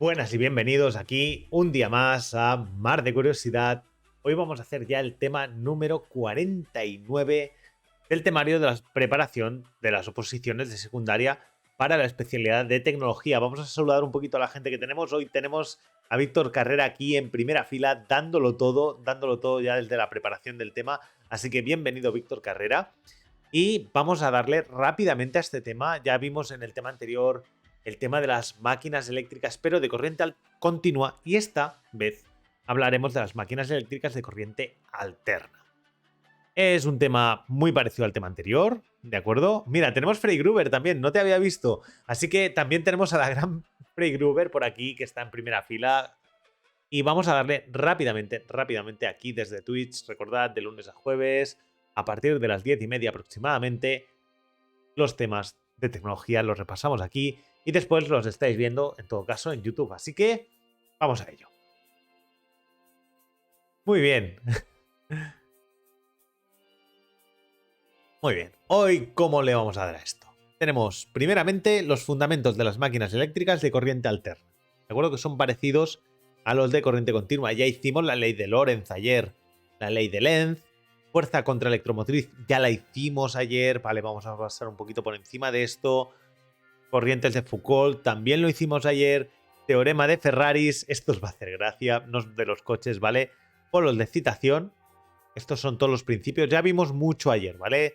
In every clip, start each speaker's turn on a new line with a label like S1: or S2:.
S1: Buenas y bienvenidos aquí un día más a Mar de Curiosidad. Hoy vamos a hacer ya el tema número 49 del temario de la preparación de las oposiciones de secundaria para la especialidad de tecnología. Vamos a saludar un poquito a la gente que tenemos. Hoy tenemos a Víctor Carrera aquí en primera fila, dándolo todo ya desde la preparación del tema. Así que bienvenido, Víctor Carrera. Y vamos a darle rápidamente a este tema. Ya vimos en el tema anterior el tema de las máquinas eléctricas, pero de corriente continua. Y esta vez hablaremos de las máquinas eléctricas de corriente alterna. Es un tema muy parecido al tema anterior, ¿de acuerdo? Mira, tenemos Frey Gruber también, no te había visto. Así que también tenemos a la gran Frey Gruber por aquí, que está en primera fila. Y vamos a darle rápidamente aquí desde Twitch. Recordad, de lunes a jueves, a partir de las 10:30 aproximadamente, los temas de tecnología los repasamos aquí y después los estáis viendo, en todo caso, en YouTube. Así que vamos a ello. Muy bien. Muy bien. Hoy, ¿cómo le vamos a dar a esto? Tenemos, primeramente, los fundamentos de las máquinas eléctricas de corriente alterna. De acuerdo que son parecidos a los de corriente continua. Ya hicimos la ley de Lorentz ayer, la ley de Lenz, fuerza contra electromotriz ya la hicimos ayer. Vale, vamos a pasar un poquito por encima de esto. Corrientes de Foucault también lo hicimos ayer. Teorema de Ferraris, esto os va a hacer gracia, no de los coches, ¿vale? Polos de excitación, estos son todos los principios. Ya vimos mucho ayer, ¿vale?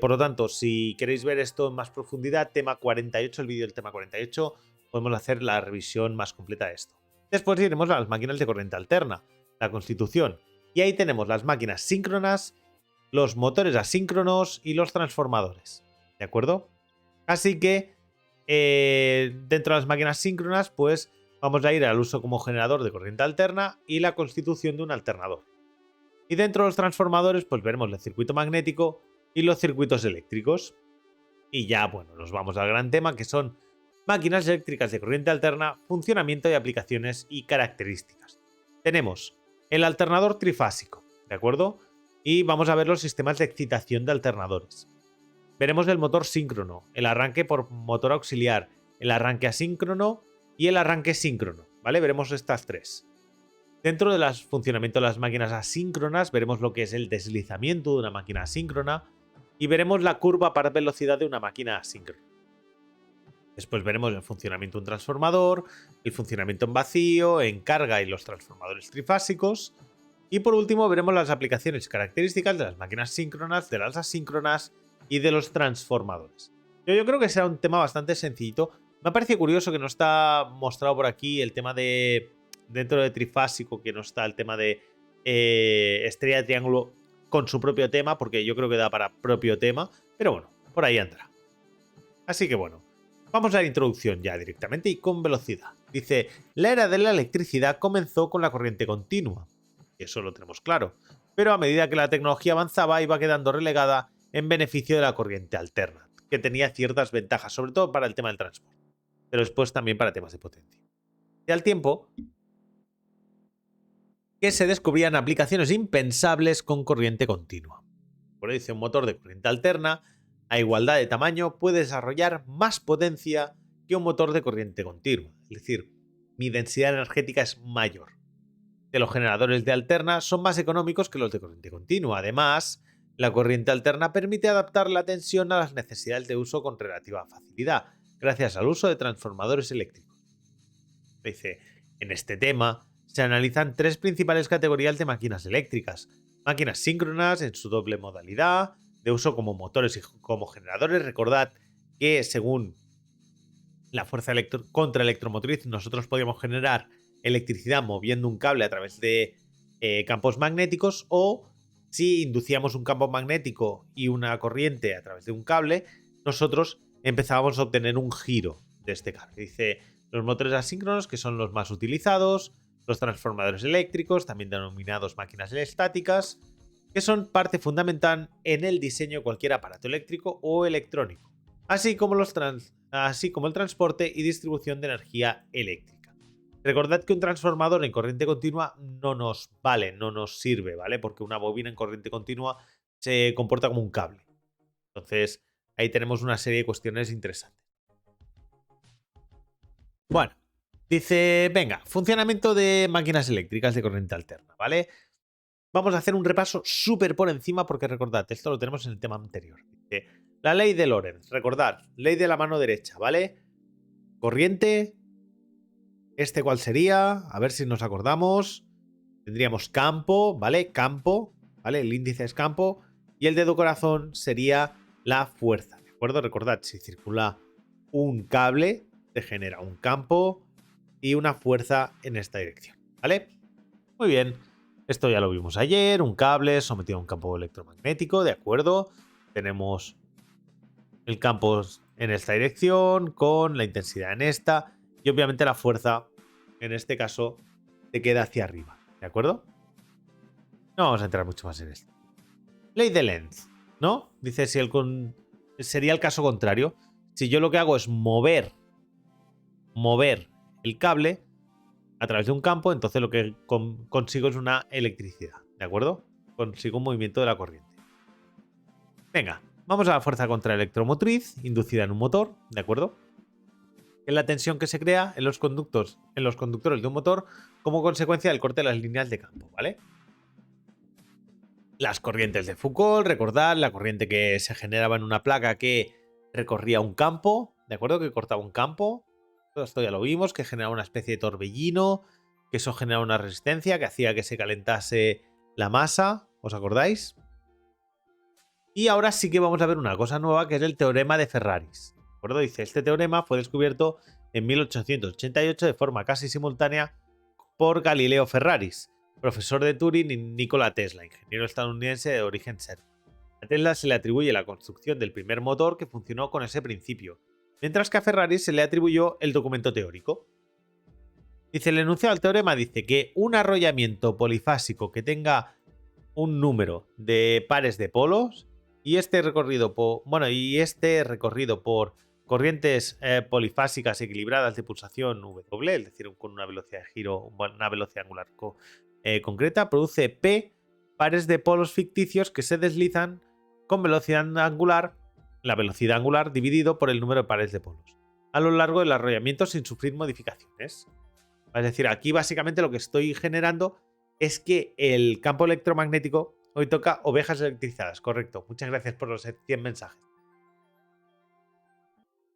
S1: Por lo tanto, si queréis ver esto en más profundidad, tema 48, el vídeo del tema 48, podemos hacer la revisión más completa de esto. Después iremos a las máquinas de corriente alterna, la constitución. Y ahí tenemos las máquinas síncronas, los motores asíncronos y los transformadores. ¿De acuerdo? Así que dentro de las máquinas síncronas, pues vamos a ir al uso como generador de corriente alterna y la constitución de un alternador. Y dentro de los transformadores, pues veremos el circuito magnético y los circuitos eléctricos. Y ya, bueno, nos vamos al gran tema, que son máquinas eléctricas de corriente alterna, funcionamiento y aplicaciones y características. Tenemos el alternador trifásico, ¿de acuerdo? Y vamos a ver los sistemas de excitación de alternadores. Veremos el motor síncrono, el arranque por motor auxiliar, el arranque asíncrono y el arranque síncrono, ¿vale? Veremos estas tres. Dentro del funcionamiento de las máquinas asíncronas veremos lo que es el deslizamiento de una máquina asíncrona y veremos la curva par velocidad de una máquina asíncrona. Después veremos el funcionamiento de un transformador, el funcionamiento en vacío, en carga y los transformadores trifásicos. Y por último veremos las aplicaciones y características de las máquinas síncronas, de las asíncronas y de los transformadores. Yo creo que será un tema bastante sencillito. Me ha parecido curioso que no está mostrado por aquí el tema de, dentro de trifásico, que no está el tema de estrella de triángulo con su propio tema, porque yo creo que da para propio tema, pero bueno, por ahí entra. Así que bueno, vamos a la introducción ya directamente y con velocidad. Dice, la era de la electricidad comenzó con la corriente continua. Eso lo tenemos claro. Pero a medida que la tecnología avanzaba iba quedando relegada en beneficio de la corriente alterna, que tenía ciertas ventajas, sobre todo para el tema del transporte, pero después también para temas de potencia. Y al tiempo que se descubrían aplicaciones impensables con corriente continua. Por eso dice, un motor de corriente alterna, a igualdad de tamaño, puede desarrollar más potencia que un motor de corriente continua. Es decir, mi densidad energética es mayor. Que los generadores de alterna son más económicos que los de corriente continua. Además, la corriente alterna permite adaptar la tensión a las necesidades de uso con relativa facilidad, gracias al uso de transformadores eléctricos. Dice, en este tema se analizan tres principales categorías de máquinas eléctricas. Máquinas síncronas en su doble modalidad, de uso como motores y como generadores. Recordad que según la fuerza contra electromotriz nosotros podíamos generar electricidad moviendo un cable a través de campos magnéticos, o si inducíamos un campo magnético y una corriente a través de un cable, nosotros empezábamos a obtener un giro de este cable. Dice, los motores asíncronos, que son los más utilizados, los transformadores eléctricos, también denominados máquinas estáticas, que son parte fundamental en el diseño de cualquier aparato eléctrico o electrónico, así como el transporte y distribución de energía eléctrica. Recordad que un transformador en corriente continua no nos vale, no nos sirve, ¿vale? Porque una bobina en corriente continua se comporta como un cable. Entonces, ahí tenemos una serie de cuestiones interesantes. Bueno, Dice, venga, funcionamiento de máquinas eléctricas de corriente alterna, ¿vale? Vamos a hacer un repaso súper por encima porque recordad, esto lo tenemos en el tema anterior. Dice, la ley de Lorentz, recordad, ley de la mano derecha, ¿vale? Corriente, ¿cuál sería? A ver si nos acordamos. Tendríamos campo, ¿vale? Campo, ¿vale? El índice es campo y el dedo corazón sería la fuerza, ¿de acuerdo? Recordad, si circula un cable, te genera un campo y una fuerza en esta dirección, ¿vale? Muy bien. Esto ya lo vimos ayer, un cable sometido a un campo electromagnético, ¿de acuerdo? Tenemos el campo en esta dirección con la intensidad en esta y obviamente la fuerza, en este caso, te queda hacia arriba, ¿de acuerdo? No vamos a entrar mucho más en esto. Ley de Lenz, ¿no? Dice si sería el caso contrario. Si yo lo que hago es mover el cable a través de un campo, entonces lo que consigo es una electricidad, ¿de acuerdo? Consigo un movimiento de la corriente. Venga, vamos a la fuerza contraelectromotriz inducida en un motor, ¿de acuerdo? Es la tensión que se crea en los conductores de un motor como consecuencia del corte de las líneas de campo, ¿vale? Las corrientes de Foucault, recordad, la corriente que se generaba en una placa que recorría un campo, ¿de acuerdo? Que cortaba un campo. Todo esto ya lo vimos, que generaba una especie de torbellino, que eso generaba una resistencia que hacía que se calentase la masa, ¿os acordáis? Y ahora sí que vamos a ver una cosa nueva, que es el teorema de Ferraris. ¿De acuerdo? Dice, este teorema fue descubierto en 1888 de forma casi simultánea por Galileo Ferraris, profesor de Turing, y Nikola Tesla, ingeniero estadounidense de origen serbio. A Tesla se le atribuye la construcción del primer motor que funcionó con ese principio, mientras que a Ferrari se le atribuyó el documento teórico. Dice, el enunciado del teorema dice que un arrollamiento polifásico que tenga un número de pares de polos y recorrido por corrientes polifásicas equilibradas de pulsación W, es decir, con una velocidad de giro, una velocidad angular concreta, produce P pares de polos ficticios que se deslizan con velocidad angular, la velocidad angular dividido por el número de pares de polos, a lo largo del arrollamiento sin sufrir modificaciones. Es decir, aquí básicamente lo que estoy generando es que el campo electromagnético hoy toca ovejas electrizadas, correcto. Muchas gracias por los 100 mensajes.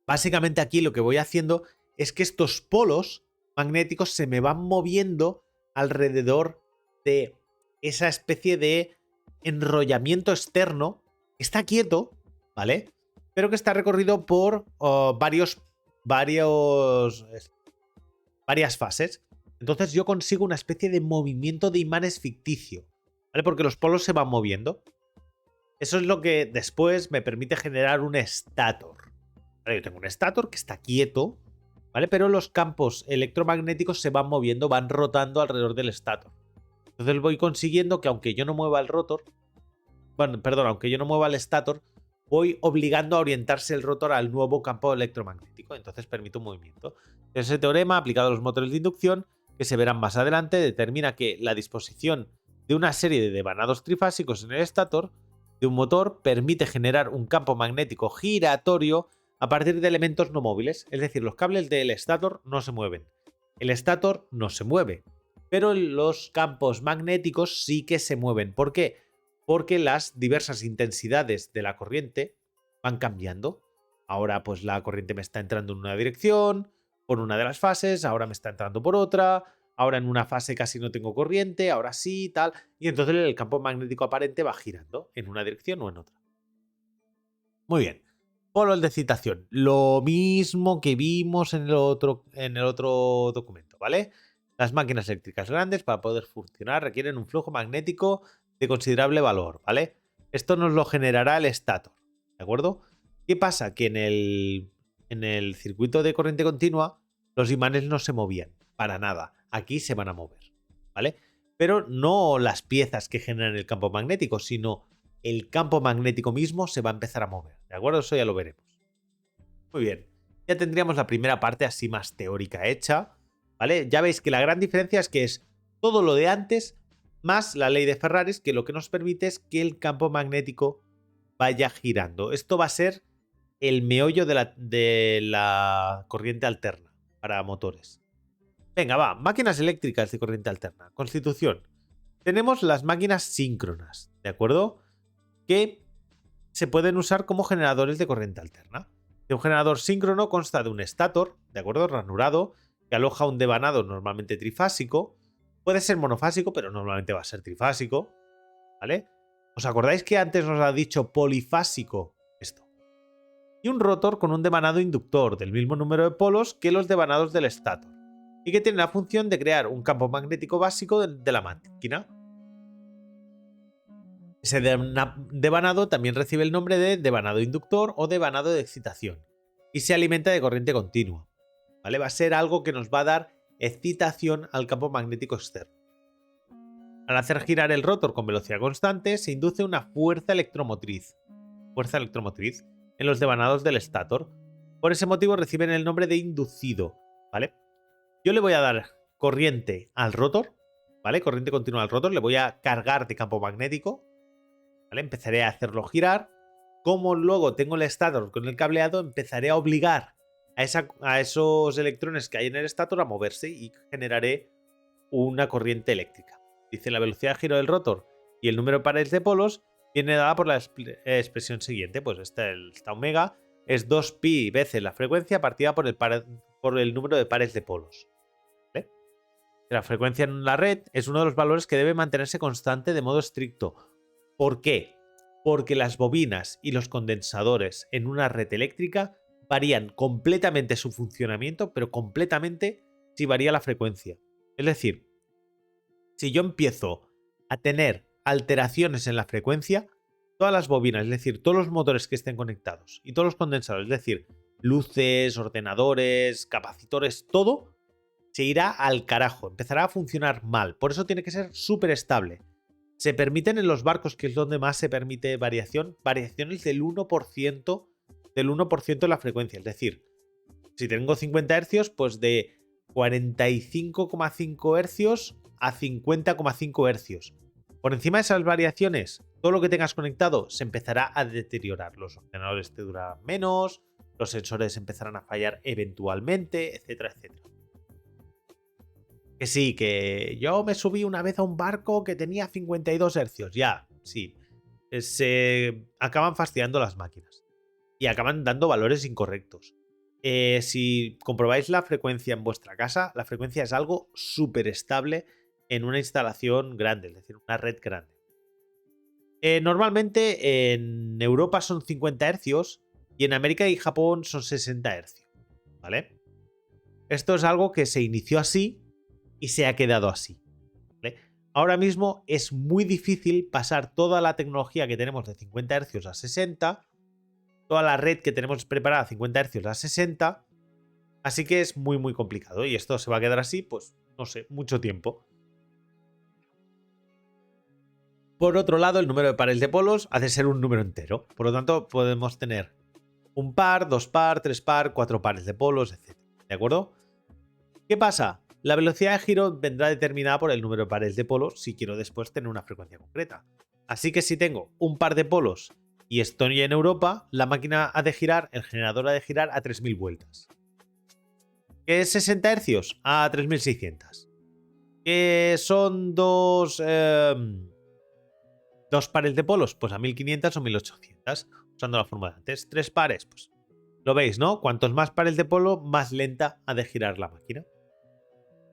S1: Básicamente aquí lo que voy haciendo es que estos polos magnéticos se me van moviendo alrededor de esa especie de enrollamiento externo que está quieto, ¿vale? Pero que está recorrido por varias fases. Entonces yo consigo una especie de movimiento de imanes ficticio, ¿vale? Porque los polos se van moviendo. Eso es lo que después me permite generar un estator. ¿Vale? Yo tengo un estator que está quieto, ¿vale? Pero los campos electromagnéticos se van moviendo, van rotando alrededor del estator. Entonces voy consiguiendo que aunque yo no mueva el rotor, aunque yo no mueva el estator, voy obligando a orientarse el rotor al nuevo campo electromagnético. Entonces permite un movimiento. Ese teorema, aplicado a los motores de inducción, que se verán más adelante, determina que la disposición de una serie de devanados trifásicos en el estator de un motor permite generar un campo magnético giratorio a partir de elementos no móviles. Es decir, los cables del estator no se mueven. El estator no se mueve. Pero los campos magnéticos sí que se mueven. ¿Por qué? Porque las diversas intensidades de la corriente van cambiando. Ahora pues la corriente me está entrando en una dirección, por una de las fases, ahora me está entrando por otra, ahora en una fase casi no tengo corriente, ahora sí, tal. Y entonces el campo magnético aparente va girando en una dirección o en otra. Muy bien. Polos de excitación. Lo mismo que vimos en el otro documento, ¿vale? Las máquinas eléctricas grandes, para poder funcionar, requieren un flujo magnético de considerable valor, ¿vale? Esto nos lo generará el estator, ¿de acuerdo? ¿Qué pasa? Que en el circuito de corriente continua los imanes no se movían, para nada. Aquí se van a mover, ¿vale? Pero no las piezas que generan el campo magnético, sino el campo magnético mismo se va a empezar a mover, ¿de acuerdo? Eso ya lo veremos. Muy bien, ya tendríamos la primera parte así más teórica hecha, ¿vale? Ya veis que la gran diferencia es que es todo lo de antes más la ley de Ferrari, que lo que nos permite es que el campo magnético vaya girando. Esto va a ser el meollo de la corriente alterna para motores. Venga, va. Máquinas eléctricas de corriente alterna. Constitución. Tenemos las máquinas síncronas, ¿de acuerdo? Que se pueden usar como generadores de corriente alterna. Un generador síncrono consta de un estator, ¿de acuerdo? Ranurado, que aloja un devanado normalmente trifásico. Puede ser monofásico, pero normalmente va a ser trifásico, ¿vale? ¿Os acordáis que antes nos ha dicho polifásico esto? Y un rotor con un devanado inductor del mismo número de polos que los devanados del estator, y que tiene la función de crear un campo magnético básico de la máquina. Ese devanado también recibe el nombre de devanado inductor o devanado de excitación y se alimenta de corriente continua, ¿vale? Va a ser algo que nos va a dar excitación al campo magnético externo. Al hacer girar el rotor con velocidad constante, se induce una fuerza electromotriz en los devanados del estator. Por ese motivo reciben el nombre de inducido, ¿vale? Yo le voy a dar corriente al rotor, ¿vale? Corriente continua al rotor, le voy a cargar de campo magnético, ¿vale? Empezaré a hacerlo girar. Como luego tengo el estator con el cableado, empezaré a obligar a esos electrones que hay en el estator a moverse y generaré una corriente eléctrica. Dice la velocidad de giro del rotor y el número de pares de polos viene dada por la expresión siguiente. Pues esta omega es 2pi veces la frecuencia partida por el número de pares de polos. ¿Vale? La frecuencia en la red es uno de los valores que debe mantenerse constante de modo estricto. ¿Por qué? Porque las bobinas y los condensadores en una red eléctrica varían completamente su funcionamiento, pero completamente si varía la frecuencia. Es decir, si yo empiezo a tener alteraciones en la frecuencia, todas las bobinas, es decir, todos los motores que estén conectados y todos los condensadores, es decir, luces, ordenadores, capacitores, todo se irá al carajo, empezará a funcionar mal. Por eso tiene que ser súper estable. Se permiten en los barcos, que es donde más se permite variaciones del 1%, de la frecuencia. Es decir, si tengo 50 Hz, pues de 45,5 Hz a 50,5 Hz. Por encima de esas variaciones, todo lo que tengas conectado se empezará a deteriorar. Los ordenadores te durarán menos, los sensores empezarán a fallar eventualmente, etcétera, etcétera. Que sí, que yo me subí una vez a un barco que tenía 52 Hz. Ya, sí. Se acaban fastidiando las máquinas. Y acaban dando valores incorrectos. Si comprobáis la frecuencia en vuestra casa, la frecuencia es algo súper estable en una instalación grande, es decir, una red grande. Normalmente en Europa son 50 Hz y en América y Japón son 60 Hz. ¿Vale? Esto es algo que se inició así y se ha quedado así. ¿Vale? Ahora mismo es muy difícil pasar toda la tecnología que tenemos de 50 Hz a 60, toda la red que tenemos preparada a 50 Hz a 60, así que es muy muy complicado y esto se va a quedar así, pues no sé, mucho tiempo. Por otro lado, el número de pares de polos ha de ser un número entero, por lo tanto podemos tener un par, dos par, tres par, cuatro pares de polos, etc. ¿De acuerdo? ¿Qué pasa? La velocidad de giro vendrá determinada por el número de pares de polos si quiero después tener una frecuencia concreta. Así que si tengo un par de polos y estoy en Europa, la máquina ha de girar, el generador ha de girar a 3000 vueltas. ¿Qué es 60 Hz? A 3600. ¿Qué son dos pares de polos? Pues a 1500 o 1800, usando la fórmula de antes. Tres pares, pues lo veis, ¿no? Cuantos más pares de polo, más lenta ha de girar la máquina.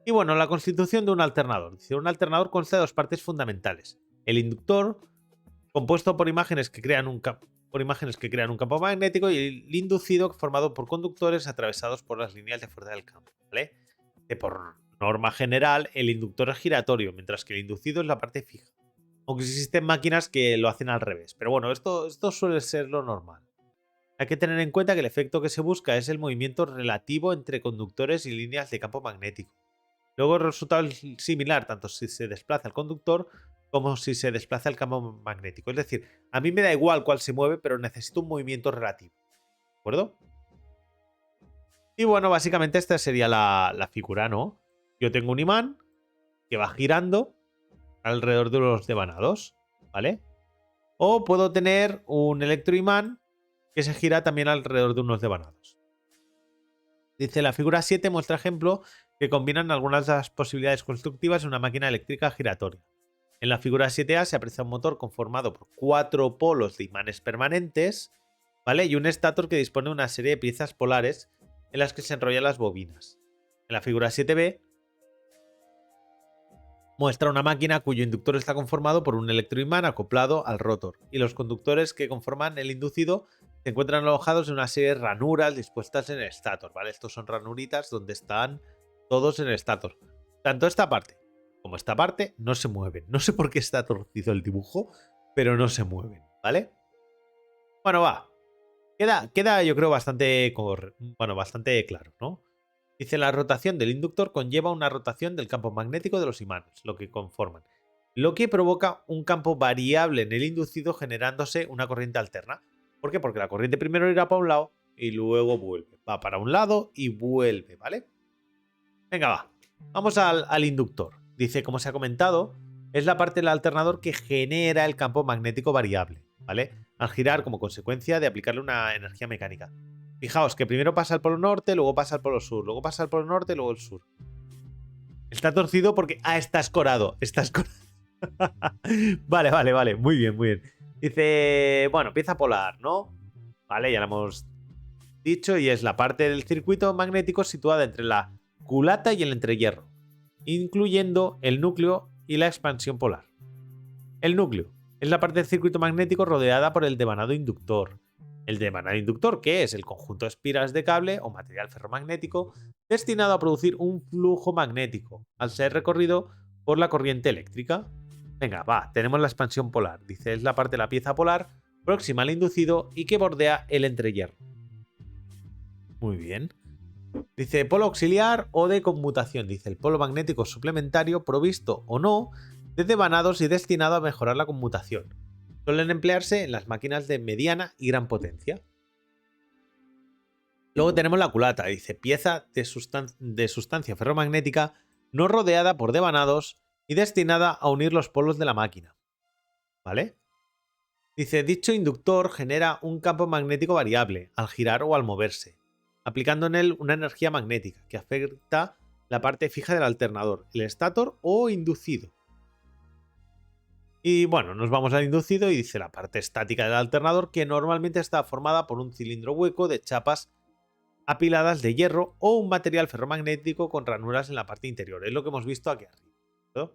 S1: Y bueno, la constitución de un alternador. Dice, un alternador consta de dos partes fundamentales. El inductor, compuesto por imágenes que crean un campo magnético, y el inducido, formado por conductores atravesados por las líneas de fuerza del campo. ¿Vale? Que por norma general, el inductor es giratorio, mientras que el inducido es la parte fija. Aunque existen máquinas que lo hacen al revés. Pero bueno, esto suele ser lo normal. Hay que tener en cuenta que el efecto que se busca es el movimiento relativo entre conductores y líneas de campo magnético. Luego el resultado es similar tanto si se desplaza el conductor como si se desplaza el campo magnético. Es decir, a mí me da igual cuál se mueve, pero necesito un movimiento relativo. ¿De acuerdo? Y bueno, básicamente esta sería la figura, ¿no? Yo tengo un imán que va girando alrededor de los devanados, ¿vale? O puedo tener un electroimán que se gira también alrededor de unos devanados. Dice, la figura 7 muestra ejemplo que combinan algunas de las posibilidades constructivas de una máquina eléctrica giratoria. En la figura 7A se aprecia un motor conformado por 4 polos de imanes permanentes, ¿vale? Y un estator que dispone de una serie de piezas polares en las que se enrollan las bobinas. En la figura 7B muestra una máquina cuyo inductor está conformado por un electroimán acoplado al rotor, y los conductores que conforman el inducido se encuentran alojados en una serie de ranuras dispuestas en el estator, ¿vale? Estos son ranuritas donde están todos en el estator. Tanto esta parte como esta parte no se mueven. No sé por qué está torcido el dibujo, pero no se mueven, ¿vale? Bueno, va. Queda yo creo bastante claro, ¿no? Dice, la rotación del inductor conlleva una rotación del campo magnético de los imanes, lo que conforman, lo que provoca un campo variable en el inducido generándose una corriente alterna. ¿Por qué? Porque la corriente primero irá para un lado y luego vuelve. Va para un lado y vuelve, ¿vale? Venga, va. Vamos al inductor. Dice, como se ha comentado, es la parte del alternador que genera el campo magnético variable, ¿vale? Al girar como consecuencia de aplicarle una energía mecánica. Fijaos que primero pasa al polo norte, luego pasa al polo sur, luego pasa al polo norte, luego el sur. Está torcido porque... Ah, está escorado. Está escorado. Vale. Muy bien. Dice, bueno, pieza polar, ¿no? Vale, ya lo hemos dicho, y es la parte del circuito magnético situada entre la culata y el entrehierro, incluyendo el núcleo y la expansión polar. El núcleo es la parte del circuito magnético rodeada por el devanado inductor. El devanado inductor, que es el conjunto de espiras de cable o material ferromagnético destinado a producir un flujo magnético al ser recorrido por la corriente eléctrica. Venga, va, tenemos la expansión polar. Dice, es la parte de la pieza polar próxima al inducido y que bordea el entrehierro. Muy bien. Dice, polo auxiliar o de conmutación. Dice, el polo magnético suplementario provisto o no de devanados y destinado a mejorar la conmutación. Suelen emplearse en las máquinas de mediana y gran potencia. Luego tenemos la culata. Dice, pieza de sustancia ferromagnética no rodeada por devanados y destinada a unir los polos de la máquina. ¿Vale? Dice, dicho inductor genera un campo magnético variable al girar o al moverse, aplicando en él una energía magnética que afecta la parte fija del alternador, el estator o inducido. Y bueno, nos vamos al inducido y dice, la parte estática del alternador, que normalmente está formada por un cilindro hueco de chapas apiladas de hierro o un material ferromagnético con ranuras en la parte interior. Es lo que hemos visto aquí arriba, ¿no?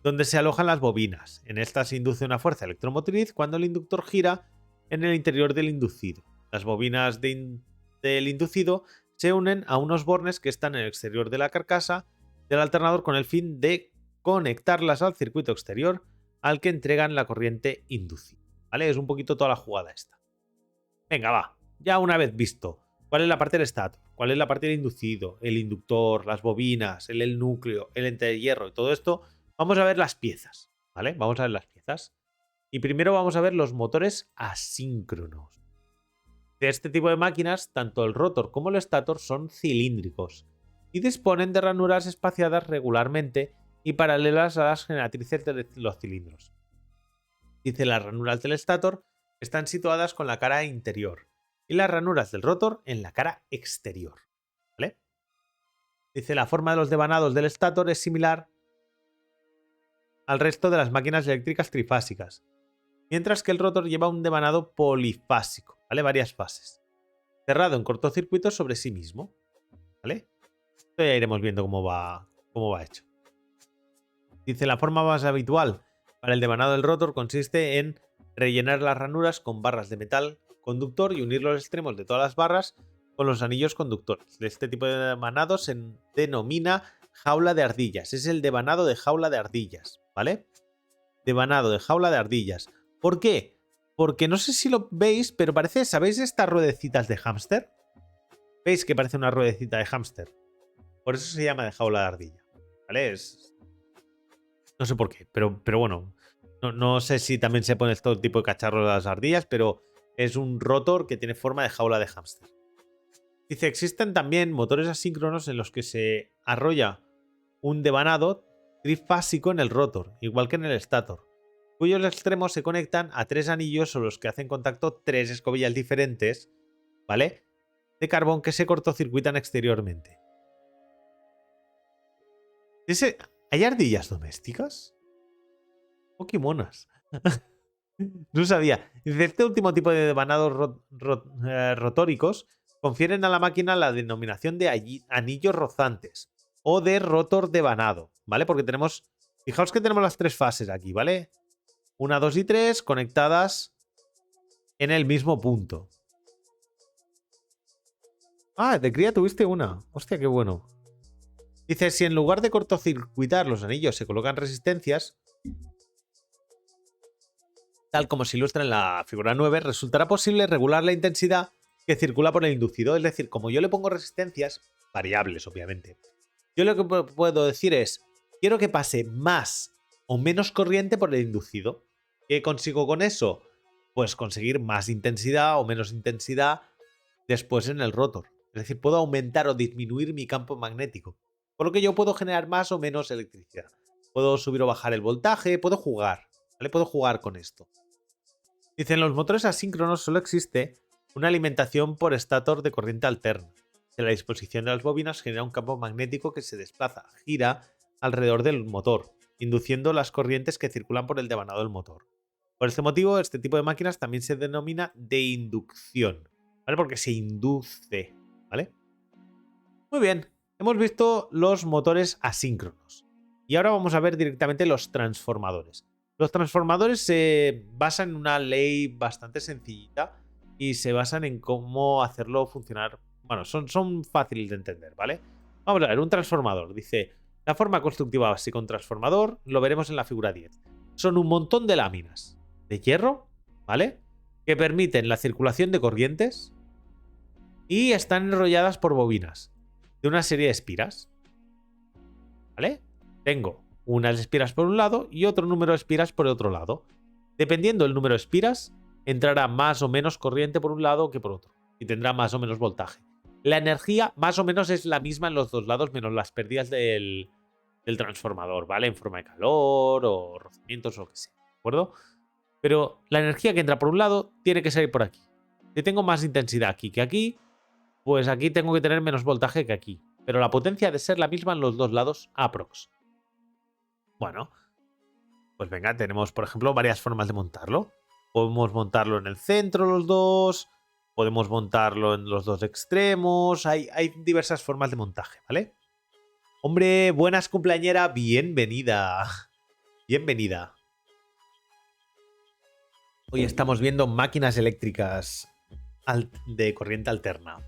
S1: Donde se alojan las bobinas. En estas se induce una fuerza electromotriz cuando el inductor gira en el interior del inducido. Las bobinas del inducido se unen a unos bornes que están en el exterior de la carcasa del alternador con el fin de conectarlas al circuito exterior al que entregan la corriente inducida. ¿Vale? Es un poquito toda la jugada esta. Venga, va. Ya una vez visto cuál es la parte del estator, cuál es la parte del inducido, el inductor, las bobinas, el núcleo, el entrehierro y todo esto, vamos a ver las piezas. ¿Vale? Vamos a ver las piezas. Y primero vamos a ver los motores asíncronos. De este tipo de máquinas, tanto el rotor como el estator son cilíndricos y disponen de ranuras espaciadas regularmente y paralelas a las generatrices de los cilindros. Dice, las ranuras del estator están situadas con la cara interior y las ranuras del rotor en la cara exterior. ¿Vale? Dice, la forma de los devanados del estator es similar al resto de las máquinas eléctricas trifásicas, mientras que el rotor lleva un devanado polifásico, ¿vale? Varias fases, cerrado en cortocircuito sobre sí mismo, ¿vale? Esto ya iremos viendo cómo va hecho. Dice, la forma más habitual para el devanado del rotor consiste en rellenar las ranuras con barras de metal conductor y unir los extremos de todas las barras con los anillos conductores. De este tipo de devanado se denomina jaula de ardillas. Es el devanado de jaula de ardillas, ¿vale? Devanado de jaula de ardillas. ¿Por qué? Porque no sé si lo veis, pero parece, ¿sabéis estas ruedecitas de hámster? ¿Veis que parece una ruedecita de hámster? Por eso se llama de jaula de ardilla, ¿vale? No sé por qué, pero bueno, no sé si también se pone todo tipo de cacharros de las ardillas, pero es un rotor que tiene forma de jaula de hámster. Dice, existen también motores asíncronos en los que se arrolla un devanado trifásico en el rotor, igual que en el estator, cuyos extremos se conectan a 3 anillos sobre los que hacen contacto 3 escobillas diferentes, ¿vale? de carbón que se cortocircuitan exteriormente. ¿Hay ardillas domésticas? ¡Oh, qué monas! No sabía. Dice, este último tipo de devanados rotóricos confieren a la máquina la denominación de anillos rozantes o de rotor devanado, ¿vale? Porque tenemos... Fijaos que tenemos las 3 fases aquí, ¿vale? 1, 2 y 3 conectadas en el mismo punto. Ah, de cría tuviste una. Hostia, qué bueno. Dice, si en lugar de cortocircuitar los anillos se colocan resistencias, tal como se ilustra en la figura 9, resultará posible regular la intensidad que circula por el inducido. Es decir, como yo le pongo resistencias, variables obviamente, yo lo que puedo decir es, quiero que pase más o menos corriente por el inducido. ¿Qué consigo con eso? Pues conseguir más intensidad o menos intensidad después en el rotor. Es decir, puedo aumentar o disminuir mi campo magnético. Por lo que yo puedo generar más o menos electricidad. Puedo subir o bajar el voltaje, puedo jugar, ¿vale? Puedo jugar con esto. Dice, en los motores asíncronos solo existe una alimentación por estator de corriente alterna. En la disposición de las bobinas genera un campo magnético que se desplaza, gira alrededor del motor, induciendo las corrientes que circulan por el devanado del motor. Por este motivo, este tipo de máquinas también se denomina de inducción, ¿vale? Porque se induce, ¿vale? Muy bien, hemos visto los motores asíncronos. Y ahora vamos a ver directamente los transformadores. Los transformadores se basan en una ley bastante sencillita y se basan en cómo hacerlo funcionar. Bueno, son fáciles de entender, ¿vale? Vamos a ver, un transformador. Dice, la forma constructiva básica de un transformador lo veremos en la figura 10. Son un montón de láminas de hierro, ¿vale? Que permiten la circulación de corrientes y están enrolladas por bobinas de una serie de espiras, ¿vale? Tengo unas espiras por un lado y otro número de espiras por el otro lado. Dependiendo del número de espiras, entrará más o menos corriente por un lado que por otro y tendrá más o menos voltaje. La energía más o menos es la misma en los dos lados, menos las pérdidas del transformador, ¿vale? En forma de calor o rozamientos o lo que sea, ¿de acuerdo? Pero la energía que entra por un lado tiene que salir por aquí. Si tengo más intensidad aquí que aquí, pues aquí tengo que tener menos voltaje que aquí. Pero la potencia ha de ser la misma en los dos lados, aprox. Bueno, pues venga, tenemos, por ejemplo, varias formas de montarlo. Podemos montarlo en el centro los dos, podemos montarlo en los dos extremos, hay diversas formas de montaje, ¿vale? Hombre, buenas cumpleañera, bienvenida. Bienvenida. Hoy estamos viendo máquinas eléctricas de corriente alterna.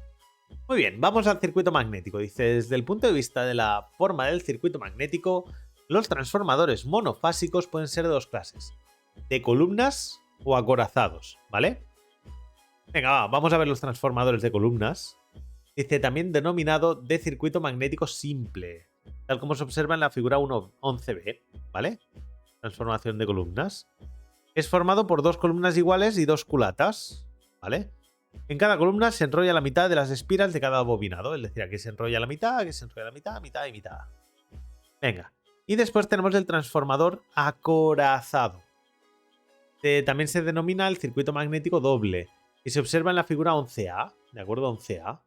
S1: Muy bien, vamos al circuito magnético. Dice, desde el punto de vista de la forma del circuito magnético, los transformadores monofásicos pueden ser de dos clases, de columnas o acorazados, ¿vale? Venga, vamos a ver los transformadores de columnas. Dice, también denominado de circuito magnético simple, tal como se observa en la figura 11b, ¿vale? Transformación de columnas. Es formado por dos columnas iguales y dos culatas, ¿vale? En cada columna se enrolla la mitad de las espiras de cada bobinado. Es decir, aquí se enrolla la mitad, aquí se enrolla la mitad, mitad y mitad. Venga. Y después tenemos el transformador acorazado. También se denomina el circuito magnético doble. Y se observa en la figura 11A. ¿De acuerdo? 11A.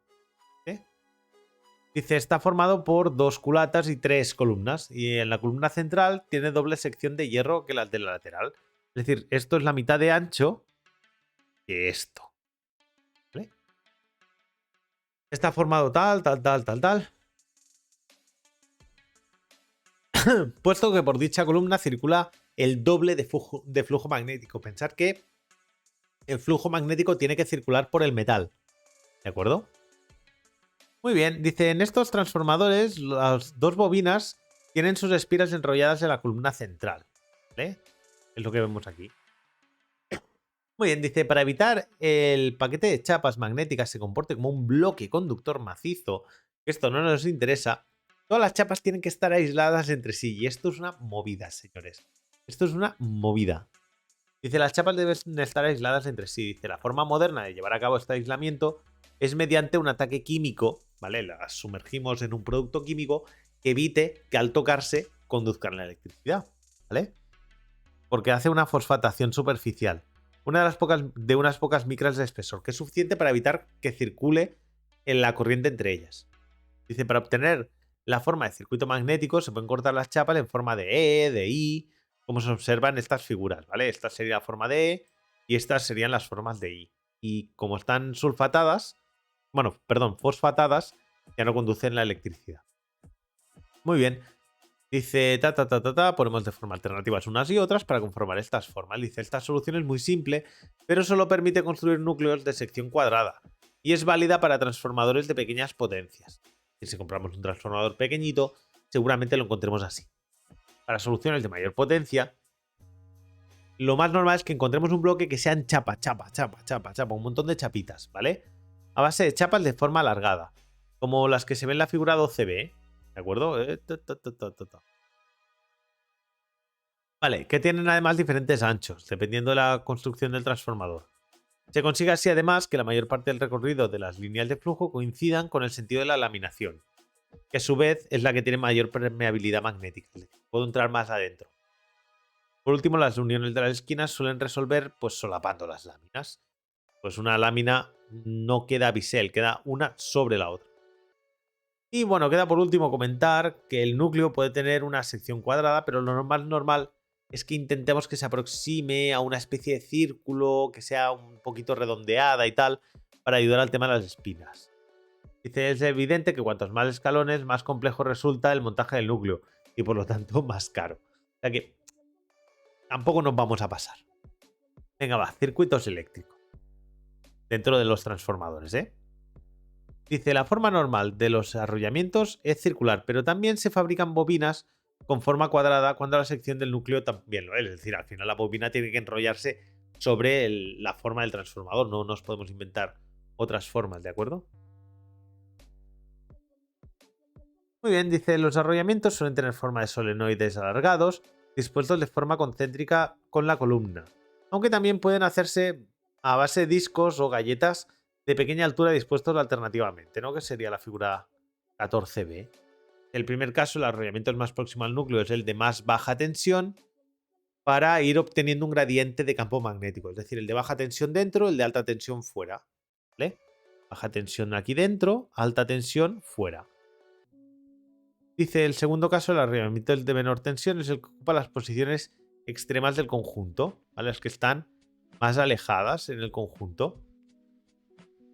S1: Dice, está formado por dos culatas y tres columnas. Y en la columna central tiene doble sección de hierro que la de la lateral. Es decir, esto es la mitad de ancho que esto. ¿Vale? Está formado tal. Puesto que por dicha columna circula el doble de flujo magnético. Pensar que el flujo magnético tiene que circular por el metal. ¿De acuerdo? Muy bien. Dice, en estos transformadores las dos bobinas tienen sus espiras enrolladas en la columna central. ¿Vale? Es lo que vemos aquí. Muy bien, dice, para evitar el paquete de chapas magnéticas se comporte como un bloque conductor macizo, que esto no nos interesa, todas las chapas tienen que estar aisladas entre sí. Y esto es una movida, señores. Esto es una movida. Dice, las chapas deben estar aisladas entre sí. Dice, la forma moderna de llevar a cabo este aislamiento es mediante un ataque químico, ¿vale? Las sumergimos en un producto químico que evite que al tocarse conduzcan la electricidad, ¿vale? Porque hace una fosfatación superficial. Unas pocas micras de espesor, que es suficiente para evitar que circule en la corriente entre ellas. Dice, para obtener la forma de circuito magnético se pueden cortar las chapas en forma de E, de I, como se observan estas figuras, ¿vale? Esta sería la forma de E y estas serían las formas de I. Y como están sulfatadas, bueno, perdón, fosfatadas, ya no conducen la electricidad. Muy bien. Dice, ponemos de forma alternativas unas y otras para conformar estas formas. Dice, esta solución es muy simple, pero solo permite construir núcleos de sección cuadrada y es válida para transformadores de pequeñas potencias. Y si compramos un transformador pequeñito, seguramente lo encontremos así. Para soluciones de mayor potencia, lo más normal es que encontremos un bloque que sean chapa, un montón de chapitas, ¿vale? A base de chapas de forma alargada, como las que se ven en la figura 12B, ¿de acuerdo? Vale, que tienen además diferentes anchos, dependiendo de la construcción del transformador. Se consigue así además que la mayor parte del recorrido de las líneas de flujo coincidan con el sentido de la laminación, que a su vez es la que tiene mayor permeabilidad magnética. Puedo entrar más adentro. Por último, las uniones de las esquinas suelen resolver pues solapando las láminas. Pues una lámina no queda bisel, queda una sobre la otra. Y bueno, queda por último comentar que el núcleo puede tener una sección cuadrada, pero lo normal es que intentemos que se aproxime a una especie de círculo, que sea un poquito redondeada y tal, para ayudar al tema de las espinas. Dice, es evidente que cuantos más escalones, más complejo resulta el montaje del núcleo y por lo tanto más caro. O sea que tampoco nos vamos a pasar. Venga, va, circuitos eléctricos. Dentro de los transformadores, ¿eh? Dice, la forma normal de los arrollamientos es circular, pero también se fabrican bobinas con forma cuadrada cuando la sección del núcleo también lo es. Es decir, al final la bobina tiene que enrollarse sobre la forma del transformador. No nos podemos inventar otras formas, ¿de acuerdo? Muy bien, dice, los arrollamientos suelen tener forma de solenoides alargados, dispuestos de forma concéntrica con la columna, aunque también pueden hacerse a base de discos o galletas de pequeña altura dispuestos alternativamente, ¿no? Que sería la figura 14B. El primer caso, el arrollamiento es más próximo al núcleo, es el de más baja tensión, para ir obteniendo un gradiente de campo magnético, es decir, el de baja tensión dentro, el de alta tensión fuera, ¿vale? Baja tensión aquí dentro, alta tensión fuera. Dice, el segundo caso, el arrollamiento de menor tensión es el que ocupa las posiciones extremas del conjunto, ¿vale? Las que están más alejadas en el conjunto.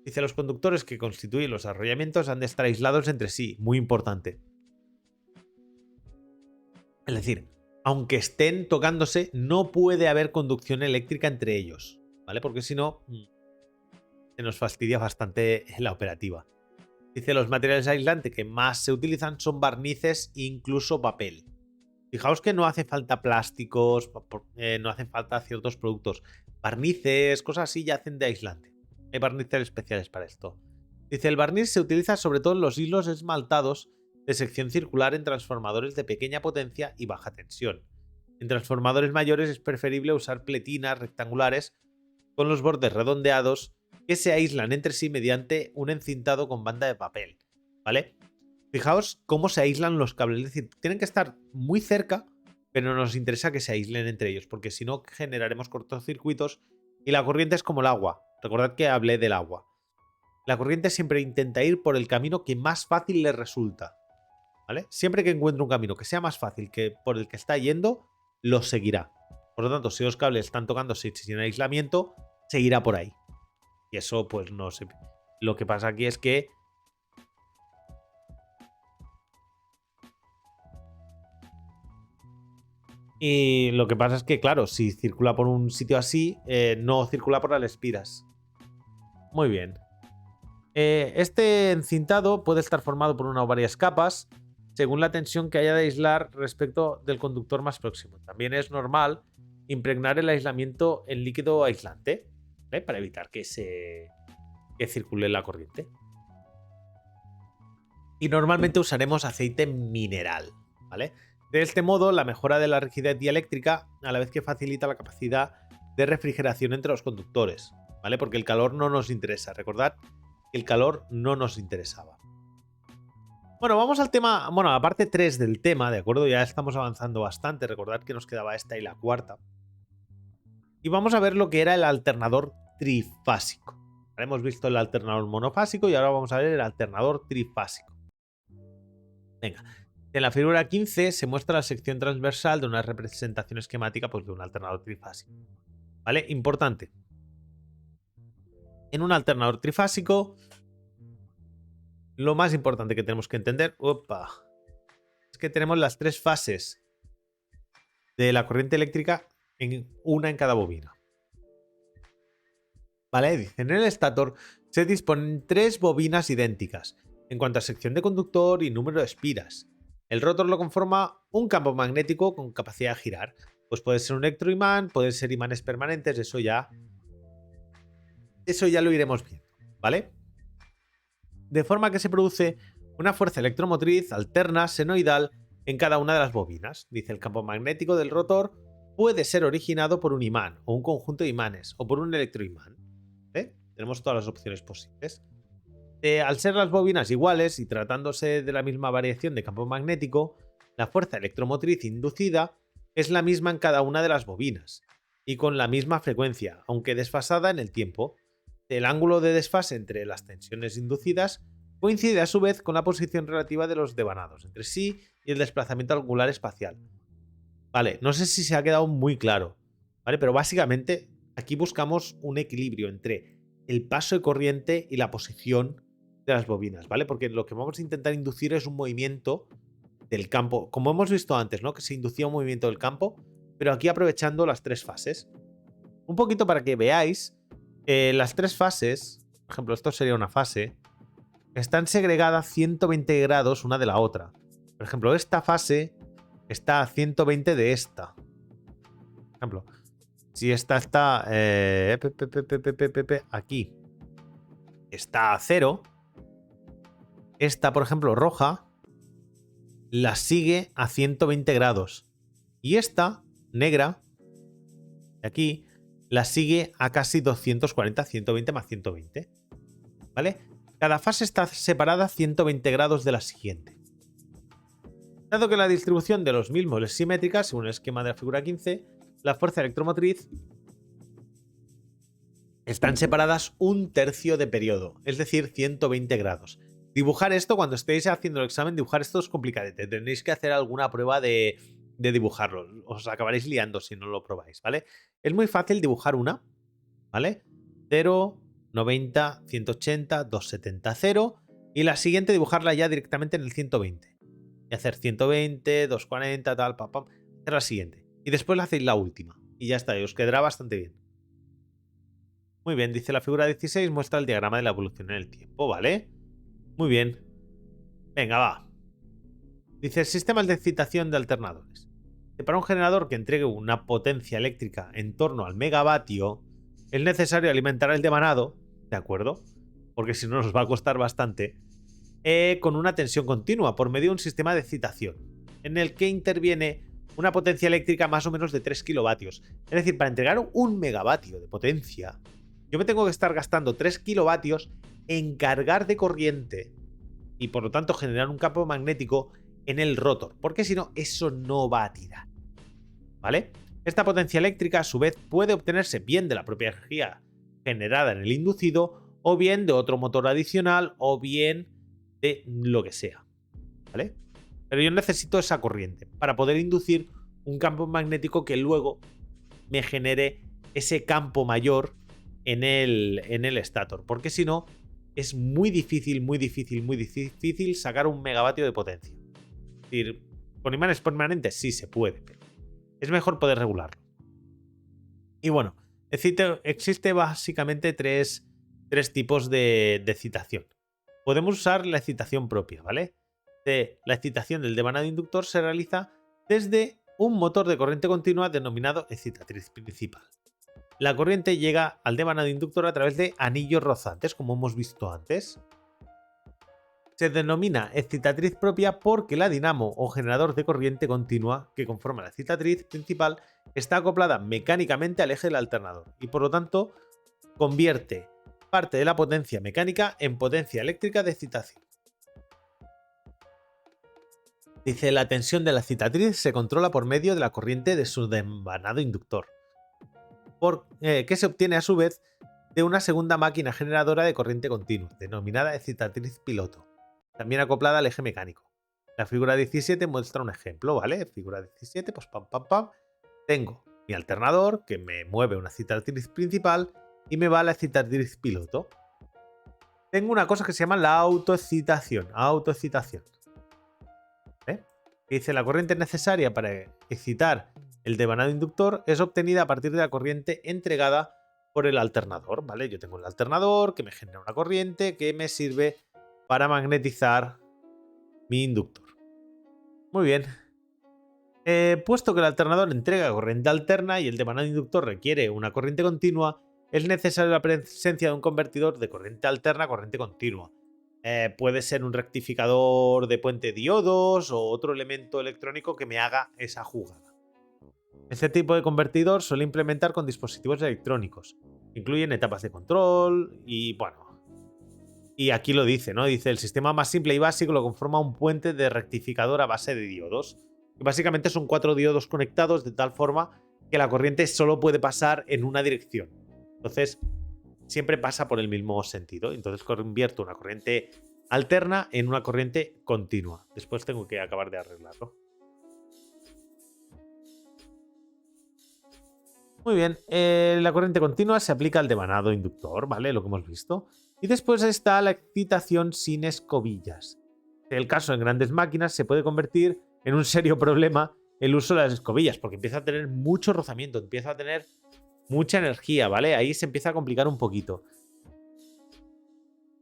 S1: Dice, los conductores que constituyen los arrollamientos han de estar aislados entre sí, muy importante. Es decir, aunque estén tocándose, no puede haber conducción eléctrica entre ellos, ¿vale? Porque si no, se nos fastidia bastante la operativa. Dice, los materiales aislantes que más se utilizan son barnices e incluso papel. Fijaos que no hace falta plásticos, no hacen falta ciertos productos. Barnices, cosas así ya hacen de aislante. Hay barnices especiales para esto. Dice, el barniz se utiliza sobre todo en los hilos esmaltados de sección circular en transformadores de pequeña potencia y baja tensión. En transformadores mayores es preferible usar pletinas rectangulares con los bordes redondeados que se aíslan entre sí mediante un encintado con banda de papel, ¿vale? Fijaos cómo se aíslan los cables, es decir, tienen que estar muy cerca, pero nos interesa que se aíslen entre ellos, porque si no generaremos cortocircuitos y la corriente es como el agua. Recordad que hablé del agua. La corriente siempre intenta ir por el camino que más fácil le resulta, ¿vale? Siempre que encuentre un camino que sea más fácil que por el que está yendo, lo seguirá. Por lo tanto, si los cables están tocándose sin aislamiento, seguirá por ahí. Y eso, pues no sé. Lo que pasa aquí es que y lo que pasa es que, claro, si circula por un sitio así, no circula por las espiras. Muy bien. Este encintado puede estar formado por una o varias capas, según la tensión que haya de aislar respecto del conductor más próximo. También es normal impregnar el aislamiento en líquido aislante, ¿vale? Para evitar que circule la corriente. Y normalmente usaremos aceite mineral, ¿vale? De este modo, la mejora de la rigidez dieléctrica, a la vez que facilita la capacidad de refrigeración entre los conductores, ¿vale? Porque el calor no nos interesa. Recordad que el calor no nos interesaba. Bueno, vamos al tema, bueno, a la parte 3 del tema, ¿de acuerdo? Ya estamos avanzando bastante. Recordad que nos quedaba esta y la cuarta. Y vamos a ver lo que era el alternador trifásico, Hemos visto el alternador monofásico y ahora vamos a ver el alternador trifásico. Venga, en la figura 15 se muestra la sección transversal de una representación esquemática pues, de un alternador trifásico. ¿Vale? Importante. En un alternador trifásico, lo más importante que tenemos que entender es que tenemos las tres fases de la corriente eléctrica, una en cada bobina. ¿Vale? Dice, en el estator se disponen tres bobinas idénticas en cuanto a sección de conductor y número de espiras. El rotor lo conforma un campo magnético con capacidad de girar. Pues puede ser un electroimán, pueden ser imanes permanentes, eso ya lo iremos viendo, ¿vale? De forma que se produce una fuerza electromotriz alterna senoidal en cada una de las bobinas. Dice, el campo magnético del rotor puede ser originado por un imán o un conjunto de imanes o por un electroimán. Tenemos todas las opciones posibles. Al ser las bobinas iguales y tratándose de la misma variación de campo magnético, la fuerza electromotriz inducida es la misma en cada una de las bobinas y con la misma frecuencia, aunque desfasada en el tiempo. El ángulo de desfase entre las tensiones inducidas coincide a su vez con la posición relativa de los devanados entre sí y el desplazamiento angular espacial. Vale, no sé si se ha quedado muy claro, ¿vale? Pero básicamente aquí buscamos un equilibrio entre el paso de corriente y la posición de las bobinas, ¿vale? Porque lo que vamos a intentar inducir es un movimiento del campo, como hemos visto antes, ¿no? Que se inducía un movimiento del campo, pero aquí aprovechando las tres fases. Un poquito para que veáis, las tres fases, por ejemplo, esto sería una fase, están segregadas 120 grados una de la otra. Por ejemplo, esta fase está a 120 de esta. Por ejemplo, si esta está aquí, está a 0. Esta, por ejemplo, roja, la sigue a 120 grados. Y esta, negra, de aquí, la sigue a casi 240, 120 más 120. ¿Vale? Cada fase está separada a 120 grados de la siguiente. Dado que la distribución de los mismos es simétrica, según el esquema de la figura 15, la fuerza electromotriz están separadas un tercio de periodo, es decir, 120 grados. Dibujar esto, cuando estéis haciendo el examen, dibujar esto es complicadete. Tenéis que hacer alguna prueba de dibujarlo. Os acabaréis liando si no lo probáis, ¿vale? Es muy fácil dibujar una, ¿vale? 0, 90, 180, 270, 0. Y la siguiente dibujarla ya directamente en el 120. Y hacer 120, 240, tal, pam, pam. Hacer la siguiente. Y después la hacéis la última. Y ya está, y os quedará bastante bien. Muy bien, dice la figura 16, muestra el diagrama de la evolución en el tiempo, ¿vale? Muy bien. Venga, va. Dice, sistemas de excitación de alternadores. Para un generador que entregue una potencia eléctrica en torno al megavatio, es necesario alimentar el devanado, ¿de acuerdo? Porque si no nos va a costar bastante, con una tensión continua por medio de un sistema de excitación, en el que interviene una potencia eléctrica más o menos de 3 kilovatios. Es decir, para entregar un megavatio de potencia, yo me tengo que estar gastando 3 kilovatios en cargar de corriente y por lo tanto generar un campo magnético en el rotor, porque si no, eso no va a tirar. ¿Vale? Esta potencia eléctrica a su vez puede obtenerse bien de la propia energía generada en el inducido o bien de otro motor adicional o bien de lo que sea. ¿Vale? Pero yo necesito esa corriente para poder inducir un campo magnético que luego me genere ese campo mayor en el estator, porque si no es muy difícil sacar un megavatio de potencia. Es decir, con imanes permanentes sí se puede, pero es mejor poder regularlo. Y bueno, existe básicamente tres tipos de excitación. Podemos usar la excitación propia, ¿vale? La excitación del devanado inductor se realiza desde un motor de corriente continua denominado excitatriz principal. La corriente llega al devanado inductor a través de anillos rozantes, como hemos visto antes. Se denomina excitatriz propia porque la dinamo o generador de corriente continua que conforma la excitatriz principal está acoplada mecánicamente al eje del alternador y por lo tanto convierte parte de la potencia mecánica en potencia eléctrica de excitación. Dice, la tensión de la excitatriz se controla por medio de la corriente de su devanado inductor, que se obtiene a su vez de una segunda máquina generadora de corriente continua, denominada excitatriz piloto, también acoplada al eje mecánico. La figura 17 muestra un ejemplo, ¿vale? Figura 17, pues pam, pam, pam. Tengo mi alternador que me mueve una excitatriz principal y me va a la excitatriz piloto. Tengo una cosa que se llama la autoexcitación. ¿Vale? Dice, la corriente necesaria para excitar el devanado inductor es obtenida a partir de la corriente entregada por el alternador, ¿vale? Yo tengo el alternador que me genera una corriente que me sirve para magnetizar mi inductor. Muy bien. Puesto que el alternador entrega corriente alterna y el devanado inductor requiere una corriente continua, es necesaria la presencia de un convertidor de corriente alterna a corriente continua. Puede ser un rectificador de puente diodos o otro elemento electrónico que me haga esa jugada. Este tipo de convertidor suele implementar con dispositivos electrónicos. Incluyen etapas de control y bueno. Y aquí lo dice, ¿no? Dice, el sistema más simple y básico lo conforma un puente de rectificador a base de diodos. Que básicamente son 4 diodos conectados de tal forma que la corriente solo puede pasar en una dirección. Entonces, siempre pasa por el mismo sentido. Entonces convierto una corriente alterna en una corriente continua. Después tengo que acabar de arreglarlo. Muy bien, la corriente continua se aplica al devanado inductor, ¿vale? Lo que hemos visto. Y después está la excitación sin escobillas. En el caso en grandes máquinas se puede convertir en un serio problema el uso de las escobillas, porque empieza a tener mucho rozamiento, empieza a tener mucha energía, ¿vale? Ahí se empieza a complicar un poquito.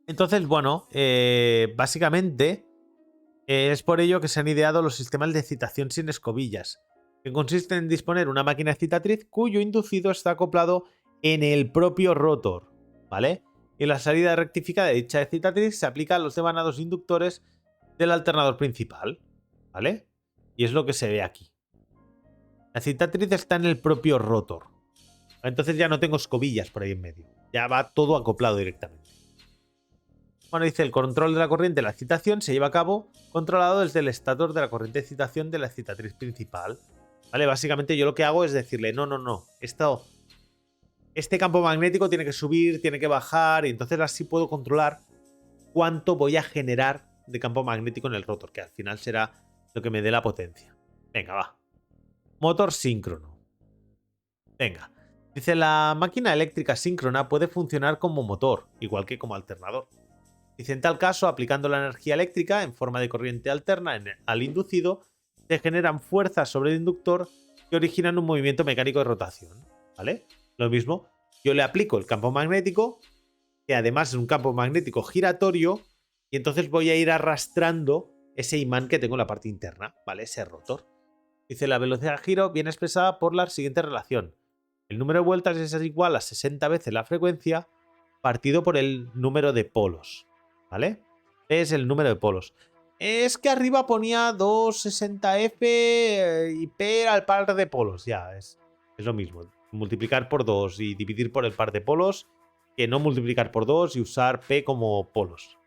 S1: Entonces, bueno, básicamente es por ello que se han ideado los sistemas de excitación sin escobillas, que consisten en disponer una máquina excitatriz cuyo inducido está acoplado en el propio rotor, ¿vale? Y la salida rectificada de dicha excitatriz se aplica a los devanados inductores del alternador principal, ¿vale? Y es lo que se ve aquí. La excitatriz está en el propio rotor. Entonces ya no tengo escobillas por ahí en medio. Ya va todo acoplado directamente. Bueno, dice, el control de la corriente de la excitación se lleva a cabo controlado desde el estator de la corriente de excitación de la excitatriz principal. ¿Vale? Básicamente yo lo que hago es decirle, no. Este campo magnético tiene que subir, tiene que bajar, y entonces así puedo controlar cuánto voy a generar de campo magnético en el rotor, que al final será lo que me dé la potencia. Venga, va. Motor síncrono. Venga. Dice, la máquina eléctrica síncrona puede funcionar como motor, igual que como alternador. Dice, en tal caso, aplicando la energía eléctrica en forma de corriente alterna al inducido, se generan fuerzas sobre el inductor que originan un movimiento mecánico de rotación, ¿vale? Lo mismo, yo le aplico el campo magnético, que además es un campo magnético giratorio, y entonces voy a ir arrastrando ese imán que tengo en la parte interna, ¿vale? Ese rotor. Dice, la velocidad de giro viene expresada por la siguiente relación. El número de vueltas es igual a 60 veces la frecuencia partido por el número de polos, ¿vale? Es el número de polos. Es que arriba ponía 260F y P al par de polos. Ya, es lo mismo. Multiplicar por 2 y dividir por el par de polos que no multiplicar por 2 y usar P como polos.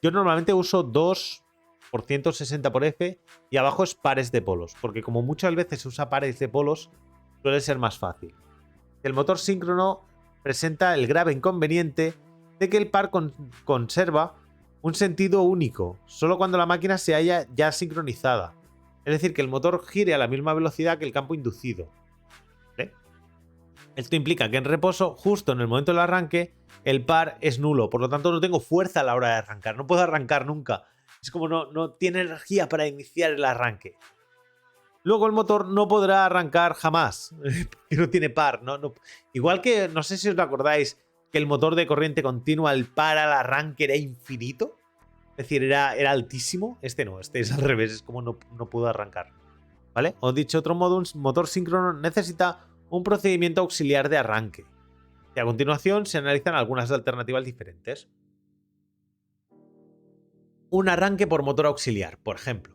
S1: Yo normalmente uso 2 por 160 por F y abajo es pares de polos, porque como muchas veces se usa pares de polos, suele ser más fácil. El motor síncrono presenta el grave inconveniente de que el par conserva un sentido único, solo cuando la máquina se halla ya sincronizada. Es decir, que el motor gire a la misma velocidad que el campo inducido. ¿Vale? Esto implica que en reposo, justo en el momento del arranque, el par es nulo, por lo tanto no tengo fuerza a la hora de arrancar, no puedo arrancar nunca. Es como no tiene energía para iniciar el arranque. Luego el motor no podrá arrancar jamás, porque no tiene par. Igual que, no sé si os acordáis, que el motor de corriente continua, el par al arranque era infinito. Es decir, era altísimo. Este no, este es al revés, es como no puedo arrancar. ¿Vale? O dicho otro modo, un motor síncrono necesita un procedimiento auxiliar de arranque. Y a continuación se analizan algunas alternativas diferentes. Un arranque por motor auxiliar, por ejemplo.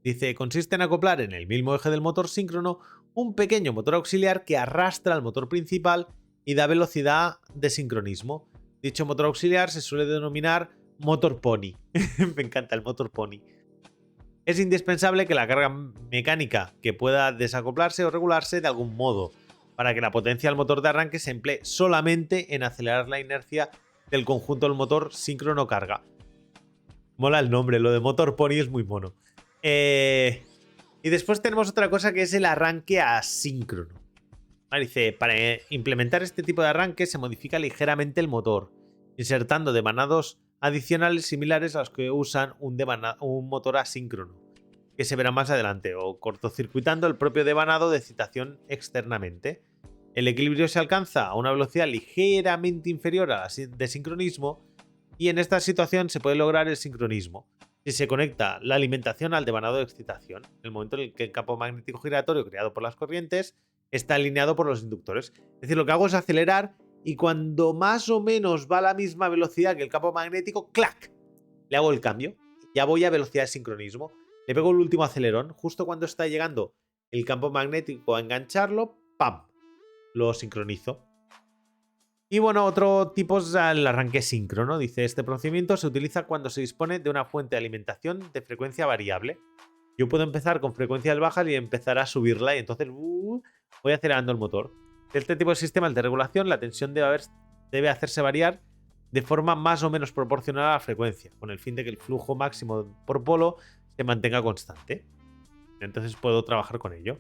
S1: Dice, consiste en acoplar en el mismo eje del motor síncrono un pequeño motor auxiliar que arrastra al motor principal y da velocidad de sincronismo. Dicho motor auxiliar se suele denominar motor pony. Me encanta el motor pony. Es indispensable que la carga mecánica que pueda desacoplarse o regularse de algún modo. para que la potencia del motor de arranque se emplee solamente en acelerar la inercia del conjunto del motor síncrono carga. Mola el nombre, lo de motor pony es muy mono. Y después tenemos otra cosa que es el arranque asíncrono. Vale, dice, para implementar este tipo de arranque se modifica ligeramente el motor, insertando devanados adicionales similares a los que usan un motor asíncrono, que se verá más adelante, o cortocircuitando el propio devanado de excitación externamente. El equilibrio se alcanza a una velocidad ligeramente inferior a la de sincronismo, y en esta situación se puede lograr el sincronismo si se conecta la alimentación al devanado de excitación, en el momento en el que el campo magnético giratorio creado por las corrientes está alineado por los inductores. Es decir, lo que hago es acelerar y cuando más o menos va a la misma velocidad que el campo magnético, ¡clac!, le hago el cambio. Ya voy a velocidad de sincronismo. Le pego el último acelerón. Justo cuando está llegando el campo magnético a engancharlo, ¡pam!, lo sincronizo. Y bueno, otro tipo es el arranque síncrono. Dice, este procedimiento se utiliza cuando se dispone de una fuente de alimentación de frecuencia variable. Yo puedo empezar con frecuencias bajas y empezar a subirla y entonces voy acelerando el motor. En este tipo de sistemas de regulación, la tensión debe hacerse variar de forma más o menos proporcional a la frecuencia, con el fin de que el flujo máximo por polo se mantenga constante. Entonces puedo trabajar con ello.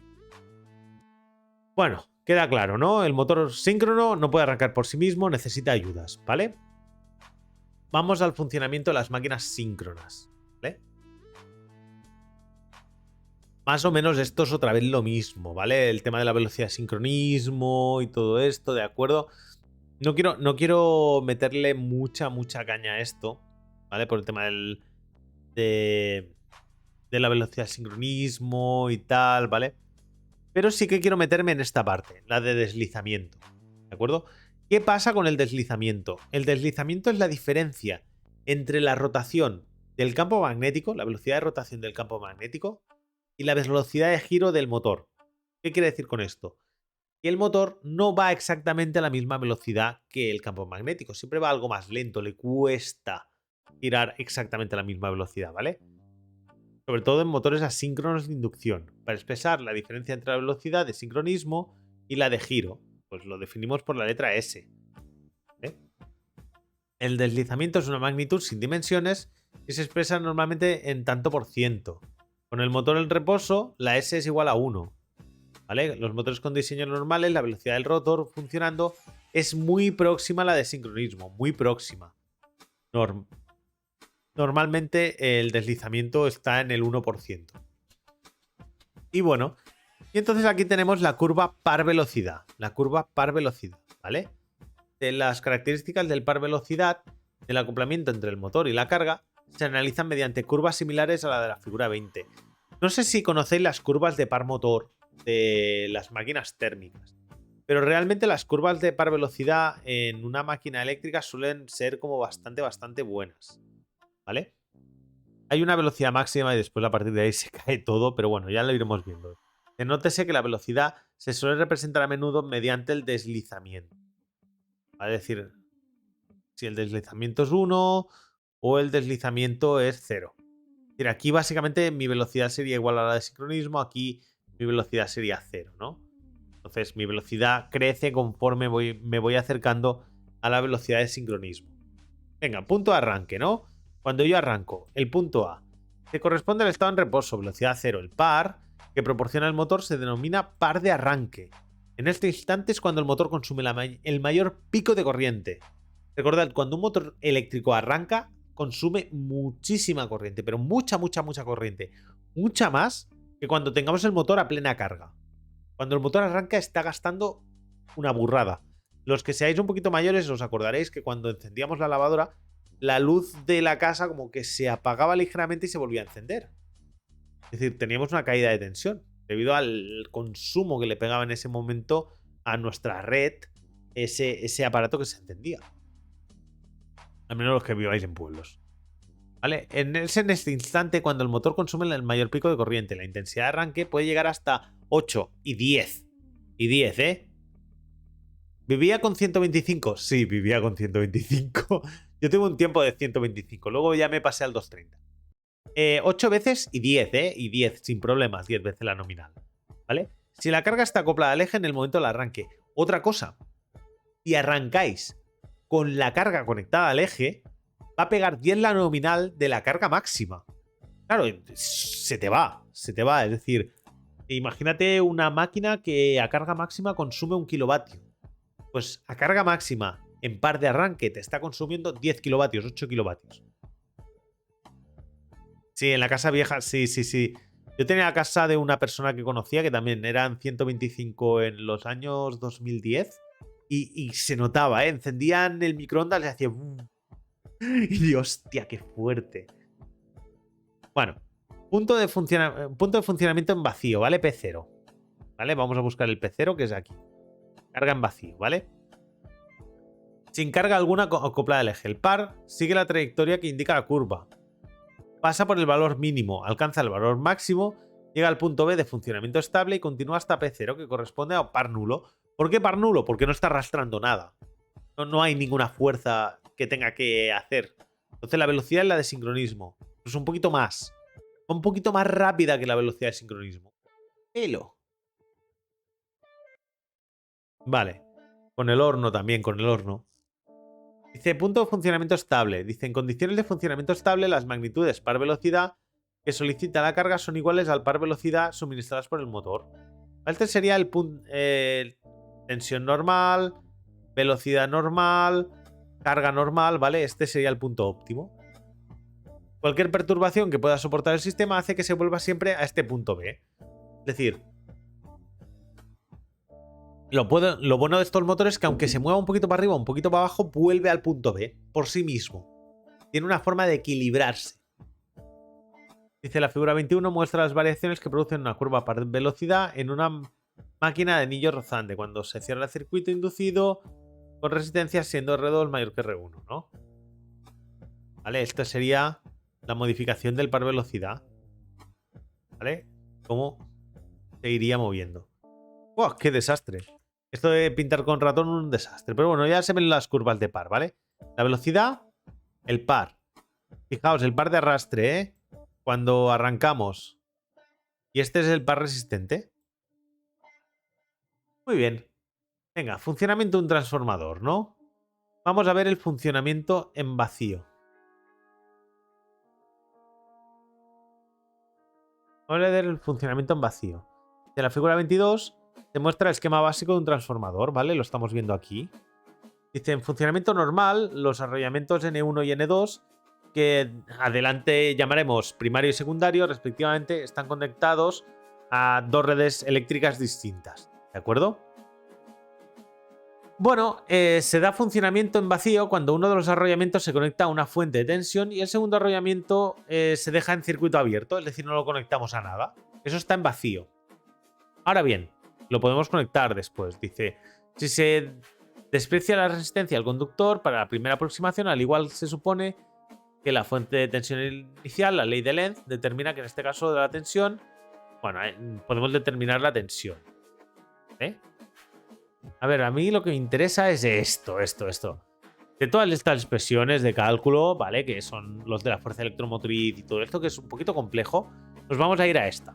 S1: Bueno, queda claro, ¿no? El motor síncrono no puede arrancar por sí mismo, necesita ayudas, ¿vale? Vamos al funcionamiento de las máquinas síncronas, ¿vale? Más o menos esto es otra vez lo mismo, ¿vale? El tema de la velocidad de sincronismo y todo esto, ¿de acuerdo? No quiero meterle mucha caña a esto, ¿vale? Por el tema de la velocidad de sincronismo y tal, ¿vale? Pero sí que quiero meterme en esta parte, la de deslizamiento, ¿de acuerdo? ¿Qué pasa con el deslizamiento? El deslizamiento es la diferencia entre la rotación del campo magnético, la velocidad de rotación del campo magnético, y la velocidad de giro del motor. ¿Qué quiere decir con esto? Que el motor no va exactamente a la misma velocidad que el campo magnético, siempre va algo más lento, le cuesta girar exactamente a la misma velocidad, ¿vale? Sobre todo en motores asíncronos de inducción, para expresar la diferencia entre la velocidad de sincronismo y la de giro, pues lo definimos por la letra S. ¿Vale? El deslizamiento es una magnitud sin dimensiones y se expresa normalmente en tanto por ciento. Con el motor en reposo, la S es igual a 1. ¿Vale? Los motores con diseño normales, la velocidad del rotor funcionando es muy próxima a la de sincronismo, muy próxima. Normalmente el deslizamiento está en el 1%. Y bueno, y entonces aquí tenemos la curva par velocidad. La curva par velocidad, ¿vale? De las características del par velocidad, del acoplamiento entre el motor y la carga, se analizan mediante curvas similares a la de la figura 20. No sé si conocéis las curvas de par motor de las máquinas térmicas, pero realmente las curvas de par velocidad en una máquina eléctrica suelen ser como bastante buenas, ¿vale? Hay una velocidad máxima y después a partir de ahí se cae todo, pero bueno, ya lo iremos viendo. Nótese que la velocidad se suele representar a menudo mediante el deslizamiento. Es decir, si el deslizamiento es 1 o el deslizamiento es 0. Es decir, aquí básicamente mi velocidad sería igual a la de sincronismo, aquí mi velocidad sería 0, ¿no? Entonces mi velocidad crece conforme me voy acercando a la velocidad de sincronismo. Venga, punto de arranque, ¿no? Cuando yo arranco, el punto A se corresponde al estado en reposo, velocidad 0. El par que proporciona el motor se denomina par de arranque. En este instante es cuando el motor consume el mayor pico de corriente. Recordad, cuando un motor eléctrico arranca, consume muchísima corriente, pero mucha corriente. Mucha más que cuando tengamos el motor a plena carga. Cuando el motor arranca está gastando una burrada. Los que seáis un poquito mayores os acordaréis que cuando encendíamos la lavadora, la luz de la casa como que se apagaba ligeramente y se volvía a encender. Es decir, teníamos una caída de tensión debido al consumo que le pegaba en ese momento a nuestra red ese aparato que se encendía. Al menos los que viváis en pueblos. ¿Vale? Es en este instante cuando el motor consume el mayor pico de corriente. La intensidad de arranque puede llegar hasta 8 y 10. Y 10, ¿eh? ¿Vivía con 125? Sí, vivía con 125. Yo tengo un tiempo de 125. Luego ya me pasé al 230. 8 veces y 10, ¿eh? Y 10, sin problemas. 10 veces la nominal. ¿Vale? Si la carga está acoplada al eje en el momento del arranque. Otra cosa, si arrancáis con la carga conectada al eje, va a pegar 10 la nominal de la carga máxima. Claro, se te va. Es decir, imagínate una máquina que a carga máxima consume 1 kilovatio. Pues a carga máxima, en par de arranque, te está consumiendo 10 kilovatios, 8 kilovatios. Sí, en la casa vieja, sí. Yo tenía la casa de una persona que conocía que también eran 125 en los años 2010 y se notaba, ¿eh? Encendían el microondas y le hacía... Y hostia, qué fuerte. Bueno, punto de funcionamiento en vacío, ¿vale? P0. ¿Vale? Vamos a buscar el P0 que es aquí. Carga en vacío, ¿vale? Sin carga alguna acoplada al eje. El par sigue la trayectoria que indica la curva. Pasa por el valor mínimo, alcanza el valor máximo, llega al punto B de funcionamiento estable y continúa hasta P0, que corresponde a par nulo. ¿Por qué par nulo? Porque no está arrastrando nada. No hay ninguna fuerza que tenga que hacer. Entonces la velocidad es la de sincronismo. Es un poquito más rápida que la velocidad de sincronismo. Pero... Vale. Con el horno también, con el horno. Dice, punto de funcionamiento estable. Dice, en condiciones de funcionamiento estable, las magnitudes par velocidad que solicita la carga son iguales al par velocidad suministradas por el motor. Este sería el punto... tensión normal, velocidad normal, carga normal, ¿vale? Este sería el punto óptimo. Cualquier perturbación que pueda soportar el sistema hace que se vuelva siempre a este punto B. Es decir... Lo bueno de estos motores es que aunque se mueva un poquito para arriba, un poquito para abajo, vuelve al punto B por sí mismo. Tiene una forma de equilibrarse. Dice, la figura 21 muestra las variaciones que producen una curva par velocidad en una máquina de anillo rozante cuando se cierra el circuito inducido con resistencia siendo R2 mayor que R1, ¿no? Vale, esta sería la modificación del par velocidad. ¿Vale? Cómo se iría moviendo. ¡Wow! ¡Qué desastre! Esto de pintar con ratón es un desastre. Pero bueno, ya se ven las curvas de par, ¿vale? La velocidad, el par. Fijaos, el par de arrastre, ¿eh? Cuando arrancamos. Y este es el par resistente. Muy bien. Venga, funcionamiento de un transformador, ¿no? Vamos a ver el funcionamiento en vacío. Vamos a ver el funcionamiento en vacío. De la figura 22... te muestra el esquema básico de un transformador, ¿vale? Lo estamos viendo aquí. Dice, en funcionamiento normal, los arrollamientos N1 y N2, que adelante llamaremos primario y secundario, respectivamente, están conectados a dos redes eléctricas distintas, ¿de acuerdo? Bueno, se da funcionamiento en vacío cuando uno de los arrollamientos se conecta a una fuente de tensión y el segundo arrollamiento se deja en circuito abierto, es decir, no lo conectamos a nada. Eso está en vacío. Ahora bien, lo podemos conectar después. Dice, si se desprecia la resistencia al conductor para la primera aproximación, al igual se supone que la fuente de tensión inicial, la ley de Lenz, determina que en este caso de la tensión, bueno, podemos determinar la tensión. A ver, a mí lo que me interesa es esto. De todas estas expresiones de cálculo, ¿vale? Que son los de la fuerza electromotriz y todo esto, que es un poquito complejo, pues vamos a ir a esta.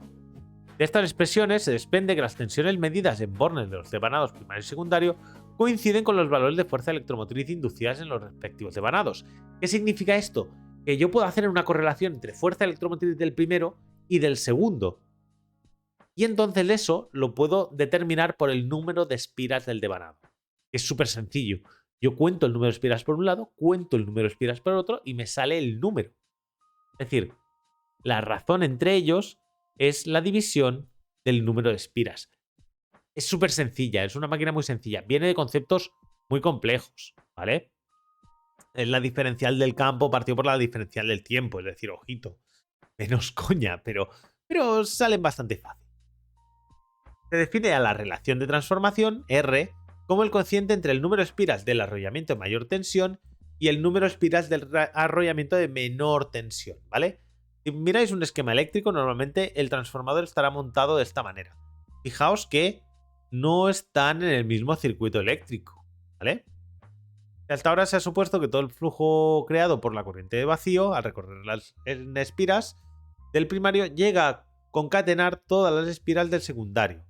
S1: De estas expresiones se desprende que las tensiones medidas en bornes de los devanados primario y secundario coinciden con los valores de fuerza electromotriz inducidas en los respectivos devanados. ¿Qué significa esto? Que yo puedo hacer una correlación entre fuerza electromotriz del primero y del segundo. Y entonces eso lo puedo determinar por el número de espiras del devanado. Es súper sencillo. Yo cuento el número de espiras por un lado, cuento el número de espiras por otro y me sale el número. Es decir, la razón entre ellos es la división del número de espiras. Es súper sencilla, es una máquina muy sencilla. Viene de conceptos muy complejos, ¿vale? Es la diferencial del campo partido por la diferencial del tiempo. Es decir, ojito, menos coña, pero salen bastante fácil. Se define a la relación de transformación, R, como el cociente entre el número de espiras del arrollamiento de mayor tensión y el número de espiras del arrollamiento de menor tensión, ¿vale? Si miráis un esquema eléctrico, normalmente el transformador estará montado de esta manera. Fijaos que no están en el mismo circuito eléctrico, ¿vale? Hasta ahora se ha supuesto que todo el flujo creado por la corriente de vacío, al recorrer las espiras del primario, llega a concatenar todas las espiras del secundario.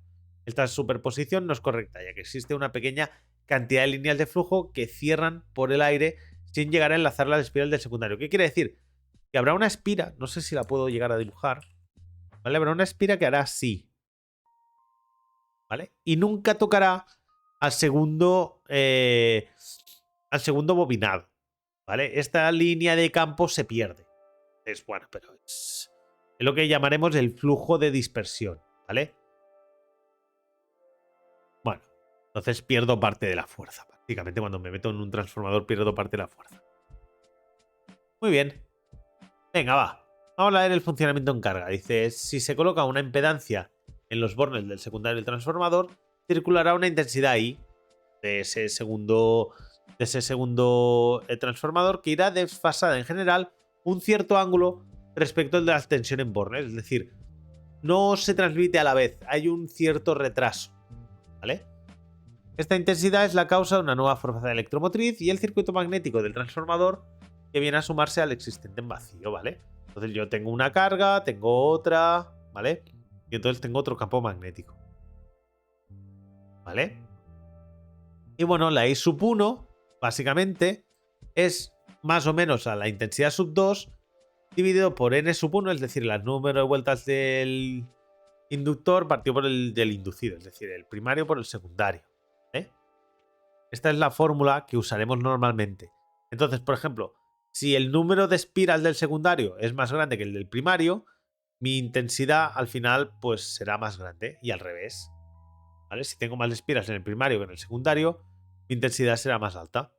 S1: Esta superposición no es correcta, ya que existe una pequeña cantidad de líneas de flujo que cierran por el aire sin llegar a enlazar las espiras del secundario. ¿Qué quiere decir? Que habrá una espira, no sé si la puedo llegar a dibujar, ¿vale? Habrá una espira que hará así, ¿vale? Y nunca tocará al segundo bobinado, ¿vale? Esta línea de campo se pierde. Es bueno, pero es lo que llamaremos el flujo de dispersión, ¿vale? Bueno, entonces pierdo parte de la fuerza. Prácticamente cuando me meto en un transformador pierdo parte de la fuerza. Muy bien. Venga, va. Vamos a ver el funcionamiento en carga. Dice, si se coloca una impedancia en los bornes del secundario del transformador, circulará una intensidad I de ese segundo transformador que irá desfasada en general un cierto ángulo respecto al de la tensión en bornes. Es decir, no se transmite a la vez, hay un cierto retraso, ¿vale? Esta intensidad es la causa de una nueva fuerza electromotriz y el circuito magnético del transformador que viene a sumarse al existente en vacío, ¿vale? Entonces yo tengo una carga, tengo otra, ¿vale? Y entonces tengo otro campo magnético, ¿vale? Y bueno, la I sub 1, básicamente, es más o menos a la intensidad sub 2 dividido por N sub 1, es decir, el número de vueltas del inductor partido por el del inducido, es decir, el primario por el secundario. ¿Eh? Esta es la fórmula que usaremos normalmente. Entonces, por ejemplo, si el número de espiras del secundario es más grande que el del primario, mi intensidad al final pues será más grande y al revés. ¿Vale? Si tengo más espiras en el primario que en el secundario, mi intensidad será más alta.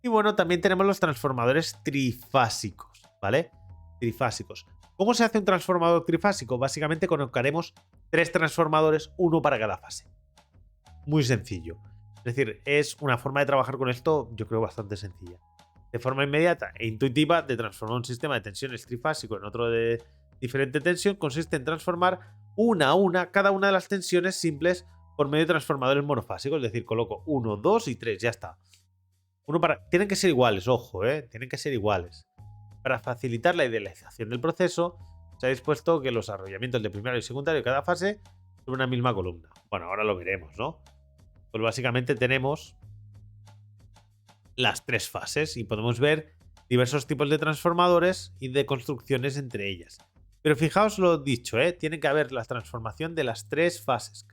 S1: Y bueno, también tenemos los transformadores trifásicos, ¿vale? Trifásicos. ¿Cómo se hace un transformador trifásico? Básicamente colocaremos 3 transformadores, uno para cada fase. Muy sencillo. Es decir, es una forma de trabajar con esto, yo creo, bastante sencilla. De forma inmediata e intuitiva, de transformar un sistema de tensiones trifásico en otro de diferente tensión, consiste en transformar una a una cada una de las tensiones simples por medio de transformadores monofásicos. Es decir, coloco 1, 2 y 3, ya está. Tienen que ser iguales, ojo, tienen que ser iguales. Para facilitar la idealización del proceso, se ha dispuesto que los arrollamientos de primario y secundario de cada fase son una misma columna. Bueno, ahora lo veremos, ¿no? Pues básicamente tenemos las 3 fases y podemos ver diversos tipos de transformadores y de construcciones entre ellas. Pero fijaos lo dicho, tiene que haber la transformación de las 3 fases.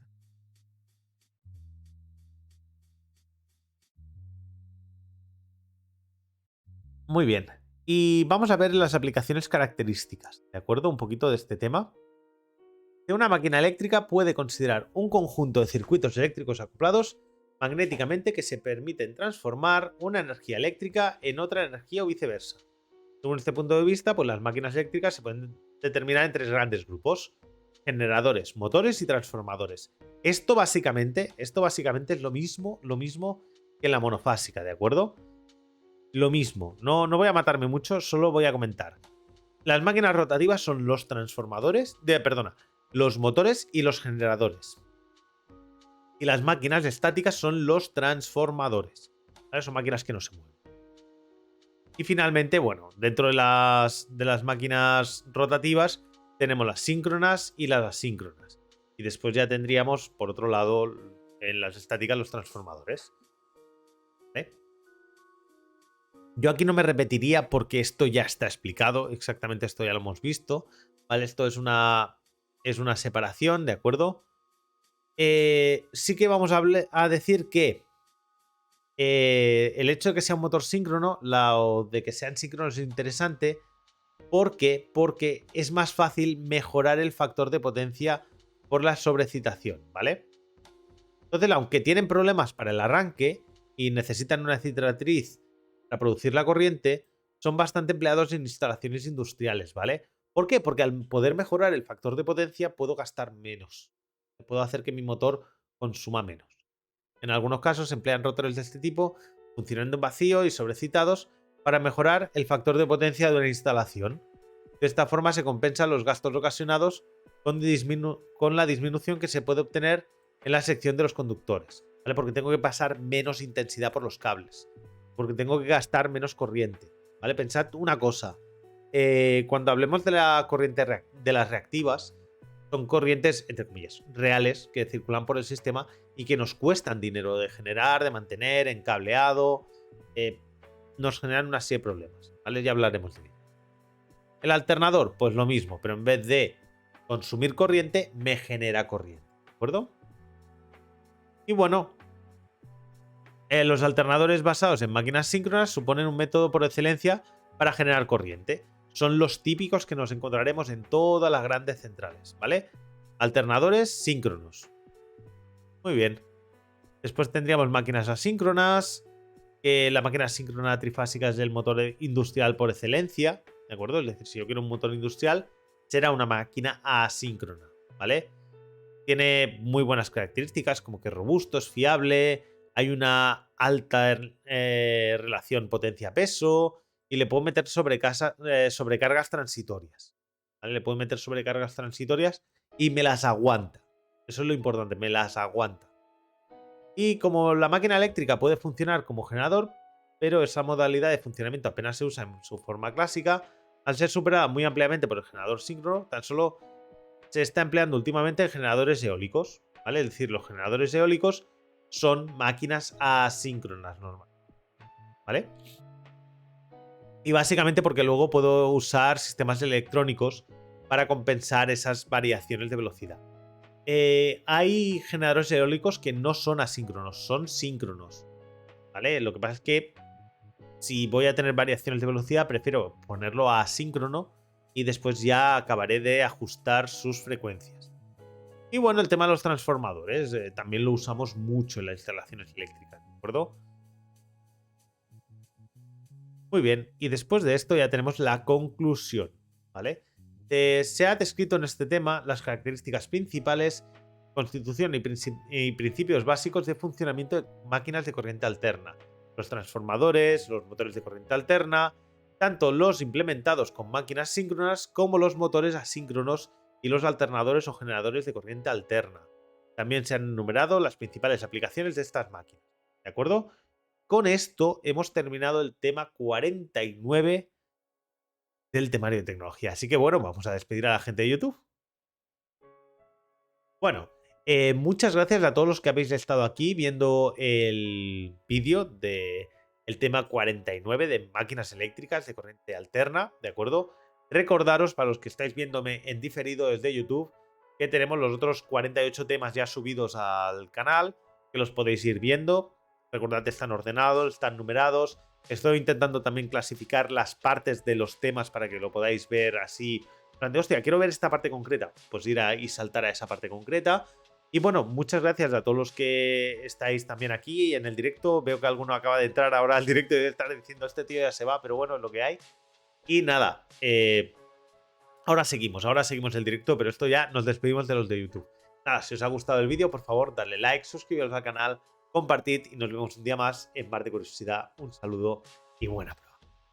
S1: Muy bien. Y vamos a ver las aplicaciones características, ¿de acuerdo? Un poquito de este tema. Una máquina eléctrica puede considerar un conjunto de circuitos eléctricos acoplados magnéticamente que se permiten transformar una energía eléctrica en otra energía o viceversa. Según este punto de vista, pues las máquinas eléctricas se pueden determinar en 3 grandes grupos: generadores, motores y transformadores. Esto básicamente es lo mismo que la monofásica, ¿de acuerdo? Lo mismo. No voy a matarme mucho, solo voy a comentar. Las máquinas rotativas son los transformadores, los motores y los generadores. Y las máquinas estáticas son los transformadores. ¿Vale? Son máquinas que no se mueven. Y finalmente, bueno, dentro de las máquinas rotativas tenemos las síncronas y las asíncronas. Y después ya tendríamos, por otro lado, en las estáticas los transformadores. ¿Vale? Yo aquí no me repetiría porque esto ya está explicado. Exactamente esto ya lo hemos visto. ¿Vale? Esto es una separación, ¿de acuerdo? Sí que vamos a decir que el hecho de que sea un motor síncrono, o de que sean síncronos es interesante. ¿Por qué? Porque es más fácil mejorar el factor de potencia por la sobrecitación, ¿vale? Entonces, aunque tienen problemas para el arranque y necesitan una citratriz para producir la corriente, son bastante empleados en instalaciones industriales, ¿vale? ¿Por qué? Porque al poder mejorar el factor de potencia puedo gastar menos. Puedo hacer que mi motor consuma menos. En algunos casos se emplean rotores de este tipo, funcionando en vacío y sobrecitados, para mejorar el factor de potencia de una instalación. De esta forma se compensan los gastos ocasionados con la disminución que se puede obtener en la sección de los conductores, ¿vale? Porque tengo que pasar menos intensidad por los cables, porque tengo que gastar menos corriente, ¿vale? Pensad una cosa, cuando hablemos de la corriente de las reactivas, son corrientes, entre comillas, reales que circulan por el sistema y que nos cuestan dinero de generar, de mantener, en cableado. Nos generan una serie de problemas, ¿vale? Ya hablaremos de ello. El alternador, pues lo mismo, pero en vez de consumir corriente, me genera corriente, ¿de acuerdo? Y bueno, los alternadores basados en máquinas síncronas suponen un método por excelencia para generar corriente. Son los típicos que nos encontraremos en todas las grandes centrales, ¿vale? Alternadores síncronos. Muy bien. Después tendríamos máquinas asíncronas. La máquina asíncrona trifásica es el motor industrial por excelencia, ¿de acuerdo? Es decir, si yo quiero un motor industrial, será una máquina asíncrona, ¿vale? Tiene muy buenas características, como que robusto, es fiable, hay una alta relación potencia-peso y le puedo meter sobrecargas transitorias, ¿vale? Le puedo meter sobrecargas transitorias y me las aguanta. Eso es lo importante, me las aguanta. Y como la máquina eléctrica puede funcionar como generador, pero esa modalidad de funcionamiento apenas se usa en su forma clásica, al ser superada muy ampliamente por el generador síncrono, tan solo se está empleando últimamente en generadores eólicos, ¿vale? Es decir, los generadores eólicos son máquinas asíncronas normales, ¿vale? Y básicamente porque luego puedo usar sistemas electrónicos para compensar esas variaciones de velocidad. Hay generadores eólicos que no son asíncronos, son síncronos, ¿vale? Lo que pasa es que si voy a tener variaciones de velocidad, prefiero ponerlo a asíncrono y después ya acabaré de ajustar sus frecuencias. Y bueno, el tema de los transformadores también lo usamos mucho en las instalaciones eléctricas, ¿de acuerdo? Muy bien, y después de esto ya tenemos la conclusión, ¿vale? Se ha descrito en este tema las características principales, constitución y principios básicos de funcionamiento de máquinas de corriente alterna. Los transformadores, los motores de corriente alterna, tanto los implementados con máquinas síncronas como los motores asíncronos y los alternadores o generadores de corriente alterna. También se han enumerado las principales aplicaciones de estas máquinas, ¿de acuerdo? Con esto hemos terminado el tema 49 del temario de tecnología. Así que bueno, vamos a despedir a la gente de YouTube. Bueno, muchas gracias a todos los que habéis estado aquí viendo el vídeo del tema 49 de máquinas eléctricas de corriente alterna, ¿de acuerdo? Recordaros, para los que estáis viéndome en diferido desde YouTube, que tenemos los otros 48 temas ya subidos al canal, que los podéis ir viendo. Recordad que están ordenados, están numerados. Estoy intentando también clasificar las partes de los temas para que lo podáis ver así. Hostia, quiero ver esta parte concreta. Pues ir y saltar a esa parte concreta. Y bueno, muchas gracias a todos los que estáis también aquí en el directo. Veo que alguno acaba de entrar ahora al directo y debe estar diciendo este tío ya se va, pero bueno, es lo que hay. Y nada, ahora seguimos el directo, pero esto ya nos despedimos de los de YouTube. Nada, si os ha gustado el vídeo, por favor, dadle like, suscribiros al canal, compartid y nos vemos un día más en Bar de Curiosidad. Un saludo y buena.